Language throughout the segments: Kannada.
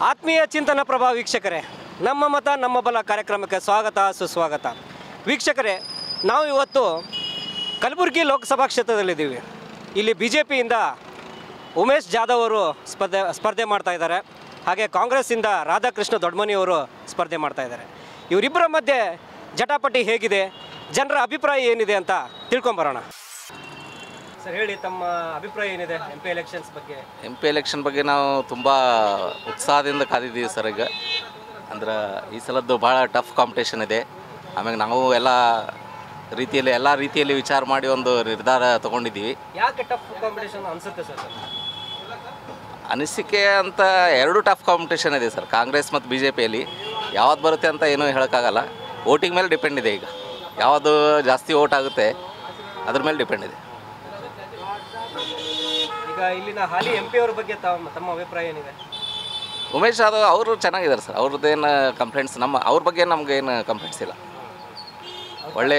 ಆತ್ಮೀಯ ಚಿಂತನ ಪ್ರಭಾ ವೀಕ್ಷಕರೇ, ನಮ್ಮ ಮತ ನಮ್ಮ ಬಲ ಕಾರ್ಯಕ್ರಮಕ್ಕೆ ಸ್ವಾಗತ ಸುಸ್ವಾಗತ. ವೀಕ್ಷಕರೇ, ನಾವು ಇವತ್ತು ಕಲಬುರಗಿ ಲೋಕಸಭಾ ಕ್ಷೇತ್ರದಲ್ಲಿದ್ದೀವಿ. ಇಲ್ಲಿ BJPಯಿಂದ ಉಮೇಶ್ ಜಾಧವ್ ಅವರು ಸ್ಪರ್ಧೆ ಮಾಡ್ತಾ ಇದ್ದಾರೆ. ಹಾಗೆ ಕಾಂಗ್ರೆಸ್ಸಿಂದ ರಾಧಾಕೃಷ್ಣ ದೊಡ್ಡಮನಿಯವರು ಸ್ಪರ್ಧೆ ಮಾಡ್ತಾ ಇದ್ದಾರೆ. ಇವರಿಬ್ಬರ ಮಧ್ಯೆ ಜಟಾಪಟಿ ಹೇಗಿದೆ, ಜನರ ಅಭಿಪ್ರಾಯ ಏನಿದೆ ಅಂತ ತಿಳ್ಕೊಂಬರೋಣ. ಸರ್ ಹೇಳಿ, ತಮ್ಮ ಅಭಿಪ್ರಾಯ ಏನಿದೆ MP ಎಲೆಕ್ಷನ್ಸ್ ಬಗ್ಗೆ? MP ಎಲೆಕ್ಷನ್ ಬಗ್ಗೆ ನಾವು ತುಂಬ ಉತ್ಸಾಹದಿಂದ ಕಾದಿದ್ದೀವಿ ಸರ್. ಈಗ ಅಂದ್ರೆ ಈ ಸಲದ್ದು ಭಾಳ ಟಫ್ ಕಾಂಪಿಟೇಷನ್ ಇದೆ. ಆಮೇಲೆ ನಾವು ಎಲ್ಲ ರೀತಿಯಲ್ಲಿ ವಿಚಾರ ಮಾಡಿ ಒಂದು ನಿರ್ಧಾರ ತೊಗೊಂಡಿದ್ದೀವಿ. ಯಾಕೆ ಟಫ್ ಕಾಂಪಿಟೇಷನ್ ಅನಿಸುತ್ತೆ ಸರ್? ಅನಿಸಿಕೆ ಅಂತ ಎರಡು ಟಫ್ ಕಾಂಪಿಟೇಷನ್ ಇದೆ ಸರ್, ಕಾಂಗ್ರೆಸ್ ಮತ್ತು BJPಯಲ್ಲಿ. ಯಾವ್ದು ಬರುತ್ತೆ ಅಂತ ಏನೂ ಹೇಳೋಕ್ಕಾಗಲ್ಲ. ವೋಟಿಂಗ್ ಮೇಲೆ ಡಿಪೆಂಡ್ ಇದೆ. ಈಗ ಯಾವುದು ಜಾಸ್ತಿ ವೋಟ್ ಆಗುತ್ತೆ ಅದ್ರ ಮೇಲೆ ಡಿಪೆಂಡ್ ಇದೆ. ಈಗ ಇಲ್ಲಿನ ಹಾಲಿ MP ಅವ್ರ ಬಗ್ಗೆ ತಮ್ಮ ಅಭಿಪ್ರಾಯ ಏನಿದೆ? ಉಮೇಶ್ ಜಾಧವ್ ಅವರು ಚೆನ್ನಾಗಿದ್ದಾರೆ ಸರ್. ಅವ್ರದ್ದೇನು ಕಂಪ್ಲೇಂಟ್ಸ್ ಅವ್ರ ಬಗ್ಗೆ ನಮಗೇನು ಕಂಪ್ಲೇಂಟ್ಸ್ ಇಲ್ಲ. ಒಳ್ಳೆ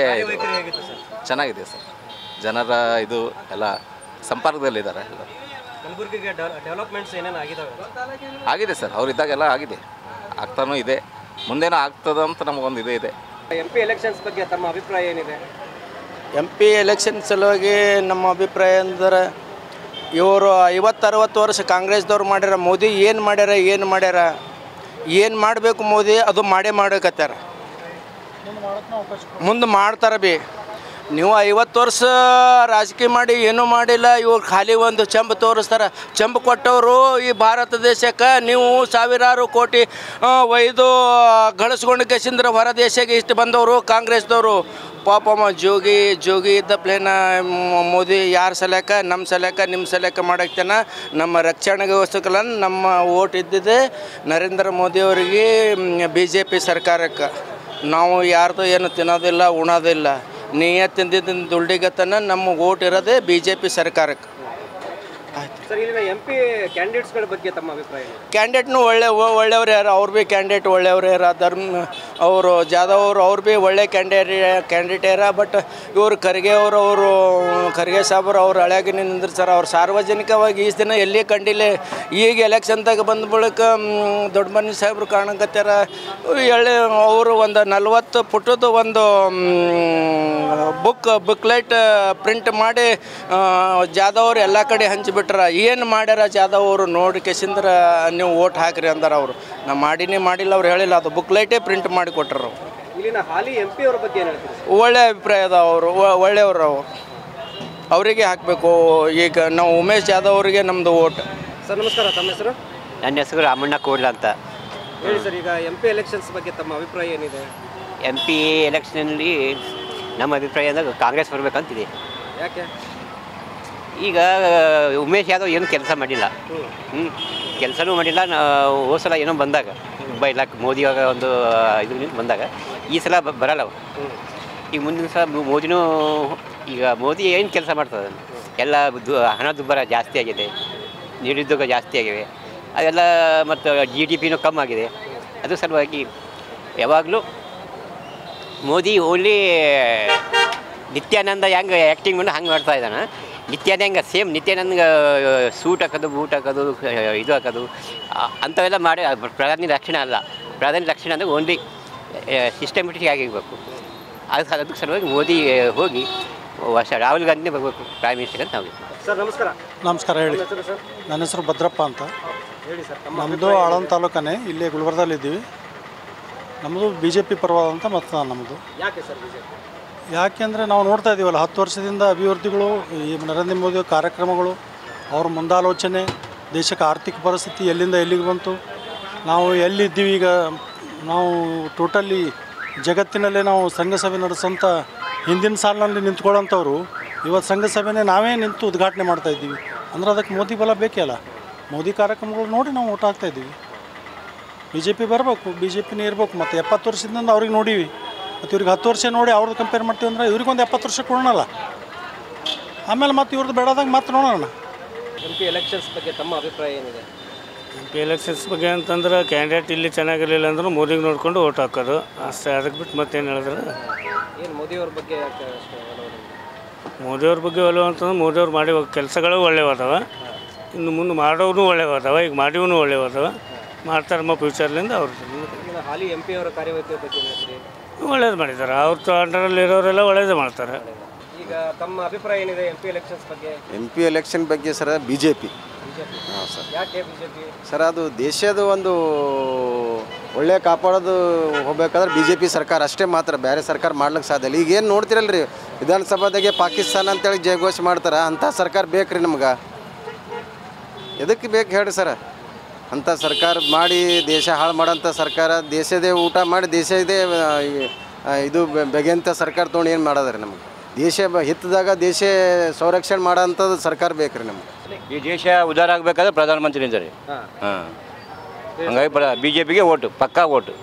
ಚೆನ್ನಾಗಿದೆ ಸರ್. ಜನರ ಇದು ಎಲ್ಲ ಸಂಪರ್ಕದಲ್ಲಿದ್ದಾರೆ. ಎಲ್ಲ ಕಲಬುರಗಿಗೆ ಡೆವಲಪ್ಮೆಂಟ್ಸ್ ಏನೇನು ಆಗಿದೆ ಸರ್. ಅವರಿದ್ದಾಗೆಲ್ಲ ಆಗಿದೆ, ಆಗ್ತಾನೂ ಇದೆ, ಮುಂದೇನೂ ಆಗ್ತದೆ ಅಂತ ನಮಗೊಂದು ಇದೆ. MP ಎಲೆಕ್ಷನ್ಸ್ ಬಗ್ಗೆ ತಮ್ಮ ಅಭಿಪ್ರಾಯ ಏನಿದೆ? MP ಎಲೆಕ್ಷನ್ ಸಲುವಾಗಿ ನಮ್ಮ ಅಭಿಪ್ರಾಯ ಅಂದ್ರೆ, ಇವರು 50-60 ವರ್ಷ ಕಾಂಗ್ರೆಸ್ದವ್ರು ಮಾಡ್ಯಾರ. ಮೋದಿ ಏನು ಮಾಡ್ಯಾರ, ಏನು ಮಾಡಬೇಕು ಮೋದಿ ಅದು ಮಾಡಕತ್ತಾರ. ಮುಂದೆ ಮಾಡ್ತಾರೆ ಬಿ. ನೀವು 50 ವರ್ಷ ರಾಜಕೀಯ ಮಾಡಿ ಏನೂ ಮಾಡಿಲ್ಲ. ಇವ್ರು ಖಾಲಿ ಒಂದು ಚಂಬು ತೋರಿಸ್ತಾರೆ. ಚಂಬು ಕೊಟ್ಟವರು ಈ ಭಾರತ ದೇಶಕ್ಕೆ ನೀವು ಸಾವಿರಾರು ಕೋಟಿ ಒಯ್ದು ಗಳಿಸ್ಕೊಂಡು ಕೆಸಿಂದ್ರೆ ಹೊರ ದೇಶಕ್ಕೆ ಇಷ್ಟು ಬಂದವರು ಕಾಂಗ್ರೆಸ್ದವರು. ಪಾಪಮ್ಮ ಜೋಗಿ ಇದ್ದ ಪ್ಲೇನ ಮೋದಿ ಯಾರ ಸಲಕ ನಿಮ್ಮ ಸಲಕ ಮಾಡಕ್ತಾನ. ನಮ್ಮ ರಕ್ಷಣೆಗೋಸ್ಕರ ನಮ್ಮ ಓಟ್ ಇದ್ದಿದೆ ನರೇಂದ್ರ ಮೋದಿಯವರಿಗೆ, BJP ಸರ್ಕಾರಕ್ಕೆ. ನಾವು ಯಾರ್ದು ಏನು ತಿನ್ನೋದಿಲ್ಲ ಉಣೋದಿಲ್ಲ. ತಿಂದಿದ್ದ ದುಡ್ಡಿಗತನ ನಮ್ಮ ಓಟ್ ಇರೋದೇ BJP ಸರ್ಕಾರಕ್ಕೆ. ಸರ್, ಇಲ್ಲಿನ MP ಕ್ಯಾಂಡಿಡೇಟ್ಸ್ಗಳ ಬಗ್ಗೆ ತಮ್ಮ ಅಭಿಪ್ರಾಯ? ಕ್ಯಾಂಡಿಡೇಟ್ನು ಒಳ್ಳೆಯವ್ರು ಯಾರು, ಅವ್ರು ಭೀ ಕ್ಯಾಂಡಿಡೇಟ್ ಒಳ್ಳೆಯವ್ರು ಯಾರು. ಅವರು ಜಾಧವ್ ಅವ್ರು ಭೀ ಒಳ್ಳೆ ಕ್ಯಾಂಡಿಡೇಟ್ ಯಾರ. ಬಟ್ ಇವರು ಖರ್ಗೆ ಸಾಬ್ರು ಅವ್ರು ಹಳೆಯಾಗಿ ನಿಂದಿರ್ತಾರೆ. ಅವ್ರು ಸಾರ್ವಜನಿಕವಾಗಿ ಈ ದಿನ ಎಲ್ಲಿ ಕಂಡಿಲ್ಲ. ಈಗ ಎಲೆಕ್ಷನ್ದಾಗ ಬಂದ ಬಳಿಕ ದೊಡ್ಡಮನಿ ಸಾಹೇಬ್ರು ಕಾಣಕತ್ತಾರ. ಅವರು ಒಂದು 40 ಪುಟದ್ದು ಒಂದು ಬುಕ್ಲೆಟ್ ಪ್ರಿಂಟ್ ಮಾಡಿ ಜಾಧವ್ ಅವ್ರು ಎಲ್ಲ ಕಡೆ ಹಂಚಿಬಿಟ್ರ. ಏನು ಮಾಡ್ಯಾರ ಜಾಧವ್ ಅವರು ನೋಡಿ ಕೆಸಿಂದ್ರ ನೀವು ಓಟ್ ಹಾಕ್ರಿ ಅಂದಾರ. ಅವರು ನಾವು ಮಾಡಿಲ್ಲ, ಅವ್ರು ಹೇಳಿಲ್ಲ. ಅದು ಬುಕ್ಲೈಟೇ ಪ್ರಿಂಟ್ ಮಾಡಿ ಕೊಟ್ಟರು. ಇಲ್ಲಿನ ಹಾಲಿ MP ಅವ್ರ ಬಗ್ಗೆ ಏನು ಹೇಳ್ತೀರಿ? ಒಳ್ಳೆ ಅಭಿಪ್ರಾಯ ಅದ. ಅವರು ಒಳ್ಳೆಯವರು, ಅವರಿಗೆ ಹಾಕಬೇಕು. ಈಗ ನಾವು ಉಮೇಶ್ ಜಾಧವ್ ಅವರಿಗೆ ನಮ್ಮದು ಓಟ್. ಸರ್ ನಮಸ್ಕಾರ, ತಮ್ಮ ಹೆಸರು? ನನ್ನ ಹೆಸರು ರಾಮಣ್ಣ ಕೋಡ್ಲ ಅಂತ. ಹೇಳಿ ಸರ್, ಈಗ MP ಎಲೆಕ್ಷನ್ಸ್ ಬಗ್ಗೆ ತಮ್ಮ ಅಭಿಪ್ರಾಯ ಏನಿದೆ? MP ಎಲೆಕ್ಷನಲ್ಲಿ ನಮ್ಮ ಅಭಿಪ್ರಾಯ ಅಂದರೆ ಕಾಂಗ್ರೆಸ್ ಬರಬೇಕಂತಿದೆ. ಯಾಕೆ? ಈಗ ಉಮೇಶ್ ಯಾದವ್ ಏನು ಕೆಲಸ ಮಾಡಿಲ್ಲ. ಕೆಲಸನೂ ಮಾಡಿಲ್ಲ. ಹೋದ ಸಲ ಏನೋ ಬಂದಾಗ ಮೋದಿಯಾಗ ಒಂದು ಇದು ಬಂದಾಗ ಈ ಸಲ ಬರಲ್ಲ ಅವರು. ಈಗ ಮುಂದಿನ ಸಲ ಮೋದಿನೂ, ಈಗ ಮೋದಿ ಏನು ಕೆಲಸ ಮಾಡ್ತದೆ? ಎಲ್ಲ ಹಣದುಬ್ಬರ ಜಾಸ್ತಿ ಆಗಿದೆ, ನಿರುದ್ಯೋಗ ಜಾಸ್ತಿ ಆಗಿವೆ, ಅದೆಲ್ಲ ಮತ್ತು GDPನೂ ಕಮ್ಮಿ ಆಗಿದೆ. ಅದು ಸಲುವಾಗಿ ಯಾವಾಗಲೂ ಮೋದಿ ಓನ್ಲಿ ನಿತ್ಯಾನಂದ ಹೆಂಗೆ ಆ್ಯಕ್ಟಿಂಗ್ ಮಾಡಿ ಹಂಗೆ ಮಾಡ್ತಾ ಇದ್ದಾನೆ. ನಿತ್ಯಾನಂದ ಸೇಮ್ ನಿತ್ಯಾನಂದ ಸೂಟ್ ಹಾಕೋದು, ಬೂಟ್ ಹಾಕೋದು, ಇದು ಹಾಕೋದು ಅಂಥವೆಲ್ಲ ಮಾಡಿ ಪ್ರಧಾನಿ ಲಕ್ಷಣ ಅಲ್ಲ. ಪ್ರಧಾನಿ ಲಕ್ಷಣ ಅಂದರೆ ಓನ್ಲಿ ಸಿಸ್ಟಮೆಟಿಕ್ ಆಗಿರಬೇಕು. ಅದಕ್ಕೆ ಸಲುವಾಗಿ ಮೋದಿ ಹೋಗಿ ರಾಹುಲ್ ಗಾಂಧಿನೇ ಬರಬೇಕು ಪ್ರೈಮ್ ಮಿನಿಸ್ಟರ್ ಅಂತ ನಾವು. ಸರ್ ನಮಸ್ಕಾರ. ನಮಸ್ಕಾರ. ಹೇಳಿ. ನನ್ನ ಹೆಸರು ಭದ್ರಪ್ಪ ಅಂತ. ಹೇಳಿ ಸರ್. ನಮ್ಮದು ಆಳಂದ ತಾಲೂಕನೇ, ಇಲ್ಲೇ ಗುಲ್ಬರ್ಗದಲ್ಲಿದ್ದೀವಿ. ನಮ್ಮದು BJP ಪರವಾದಂಥ ಮತದಾನ ನಮ್ಮದು. ಯಾಕೆ ಸರ್ BJP? ಯಾಕೆಂದರೆ ನಾವು ನೋಡ್ತಾ ಇದ್ದೀವಲ್ಲ, 10 ವರ್ಷದಿಂದ ಅಭಿವೃದ್ಧಿಗಳು, ಈ ನರೇಂದ್ರ ಮೋದಿ ಕಾರ್ಯಕ್ರಮಗಳು, ಅವ್ರ ಮುಂದಾಲೋಚನೆ, ದೇಶಕ್ಕೆ ಆರ್ಥಿಕ ಪರಿಸ್ಥಿತಿ ಎಲ್ಲಿಂದ ಎಲ್ಲಿಗೆ ಬಂತು, ನಾವು ಎಲ್ಲಿದ್ದೀವಿ ಈಗ. ನಾವು ಟೋಟಲಿ ಜಗತ್ತಿನಲ್ಲೇ ನಾವು ಸಂಘಸಭೆ ನಡೆಸೋಂಥ ಹಿಂದಿನ ಸಾಲಿನಲ್ಲಿ ನಿಂತ್ಕೊಳ್ಳೋಂಥವ್ರು ಇವತ್ತು ಸಂಘಸಭೆನೇ ನಾವೇ ನಿಂತು ಉದ್ಘಾಟನೆ ಮಾಡ್ತಾಯಿದ್ದೀವಿ. ಅಂದರೆ ಅದಕ್ಕೆ ಮೋದಿ ಬಲ ಬೇಕೇ ಅಲ್ಲ. ಮೋದಿ ಕಾರ್ಯಕ್ರಮಗಳು ನೋಡಿ ನಾವು ಓಟ್ ಹಾಕ್ತಾಯಿದ್ದೀವಿ. BJP ಬರಬೇಕು, BJPನೇ ಇರಬೇಕು. ಮತ್ತು 70 ವರ್ಷದಿಂದ ಅವ್ರಿಗೆ ನೋಡೀವಿ. ಮತ್ತು ಇವ್ರಿಗೆ 10 ವರ್ಷ ನೋಡಿ ಅವ್ರದ್ದು ಕಂಪೇರ್ ಮಾಡ್ತೀವಿ ಅಂದರೆ ಇವ್ರಿಗೊಂದು 70 ವರ್ಷ ಕೊಡೋಣಲ್ಲ. ಆಮೇಲೆ ಮತ್ತೆ ಇವ್ರದ್ದು ಬೇಡಾದಾಗ ಮತ್ತೆ ನೋಡೋಣ. MP ಎಲೆಕ್ಷನ್ಸ್ ಬಗ್ಗೆ ತಮ್ಮ ಅಭಿಪ್ರಾಯ ಏನಿದೆ? MP ಎಲೆಕ್ಷನ್ಸ್ ಬಗ್ಗೆ ಅಂತಂದ್ರೆ ಕ್ಯಾಂಡಿಡೇಟ್ ಇಲ್ಲಿ ಚೆನ್ನಾಗಿರಲಿಲ್ಲ ಅಂದ್ರೂ ಮೋದಿಗೆ ನೋಡಿಕೊಂಡು ಓಟ್ ಹಾಕೋದು ಅಷ್ಟೇ. ಅದಕ್ಕೆ ಬಿಟ್ಟು ಮತ್ತೇನು ಹೇಳಿದ್ರೆ ಏನು ಮೋದಿಯವ್ರ ಬಗ್ಗೆ ಯಾಕೆ? ಮೋದಿಯವ್ರ ಬಗ್ಗೆ ಒಲವು ಅಂತಂದ್ರೆ ಮೋದಿಯವ್ರು ಮಾಡಿ ಕೆಲಸಗಳು ಒಳ್ಳೆಯವಾದವ, ಇನ್ನು ಮುಂದೆ ಮಾಡೋನು ಒಳ್ಳೆಯವಾದವ, ಈಗ ಮಾಡಿವೂ ಒಳ್ಳೆಯವಾದವ. ಮಾಡ್ತಾರಮ್ಮ ಫ್ಯೂಚರ್ಲಿಂದ ಅವ್ರು ಹಾಲಿ MP ಅವರ ಕಾರ್ಯವೈಖರಿ ಬಗ್ಗೆ ಹೇಳ್ತೀರಿ? ಒಳ್ಳೇದು ಮಾಡಿದ್ದಾರೆ. ಅವ್ರ ಅಂಡರಲ್ಲಿ ಇರೋರೆಲ್ಲ ಒಳ್ಳೇದು ಮಾಡ್ತಾರೆ. ಈಗ ತಮ್ಮ ಅಭಿಪ್ರಾಯ ಏನಿದೆ MP ಎಲೆಕ್ಷನ್ಸ್ ಬಗ್ಗೆ? MP ಎಲೆಕ್ಷನ್ ಬಗ್ಗೆ ಸರ್ BJP. ಹಾಂ ಸರ್. ಯಾಕೆ BJP? ಸರ್ ಅದು ದೇಶದ ಒಂದು ಒಳ್ಳೆ ಕಾಪಾಡೋದು ಹೋಗ್ಬೇಕಾದ್ರೆ BJP ಸರ್ಕಾರ ಅಷ್ಟೇ ಮಾತ್ರ, ಬೇರೆ ಸರ್ಕಾರ ಮಾಡ್ಲಿಕ್ಕೆ ಸಾಧ್ಯ ಇಲ್ಲ. ಈಗೇನು ನೋಡ್ತಿರಲ್ರಿ ವಿಧಾನಸಭಾದಾಗೆ ಪಾಕಿಸ್ತಾನ ಅಂತೇಳಿ ಜಯಘೋಷ ಮಾಡ್ತಾರೆ, ಅಂಥ ಸರ್ಕಾರ ಬೇಕ್ರಿ ನಮ್ಗೆ. ಎದಕ್ಕೆ ಬೇಕು ಹೇಳ್ರಿ ಸರ್? ಅಂಥ ಸರ್ಕಾರ ಮಾಡಿ ದೇಶ ಹಾಳು ಮಾಡೋಂಥ ಸರ್ಕಾರ, ದೇಶದೇ ಊಟ ಮಾಡಿ ದೇಶದೇ ಇದು ಬೆಗೆಂಥ ಸರ್ಕಾರ ತೊಗೊಂಡು ಏನು ಮಾಡೋದ್ರಿ ನಮ್ಗೆ? ದೇಶ ಹಿತ್ತದಾಗ ದೇಶ ಸಂರಕ್ಷಣೆ ಮಾಡೋಂಥದ್ದು ಸರ್ಕಾರ ಬೇಕ್ರಿ ನಮ್ಗೆ. ಈ ದೇಶ ಉದ್ಧಾರ ಆಗಬೇಕಾದ್ರೆ ಪ್ರಧಾನಮಂತ್ರಿಯಿಂದ ರೀ. ಹಾಂ, ಹಂಗಾಗಿ BJPಗೆ ಓಟು, ಪಕ್ಕಾ ಓಟು,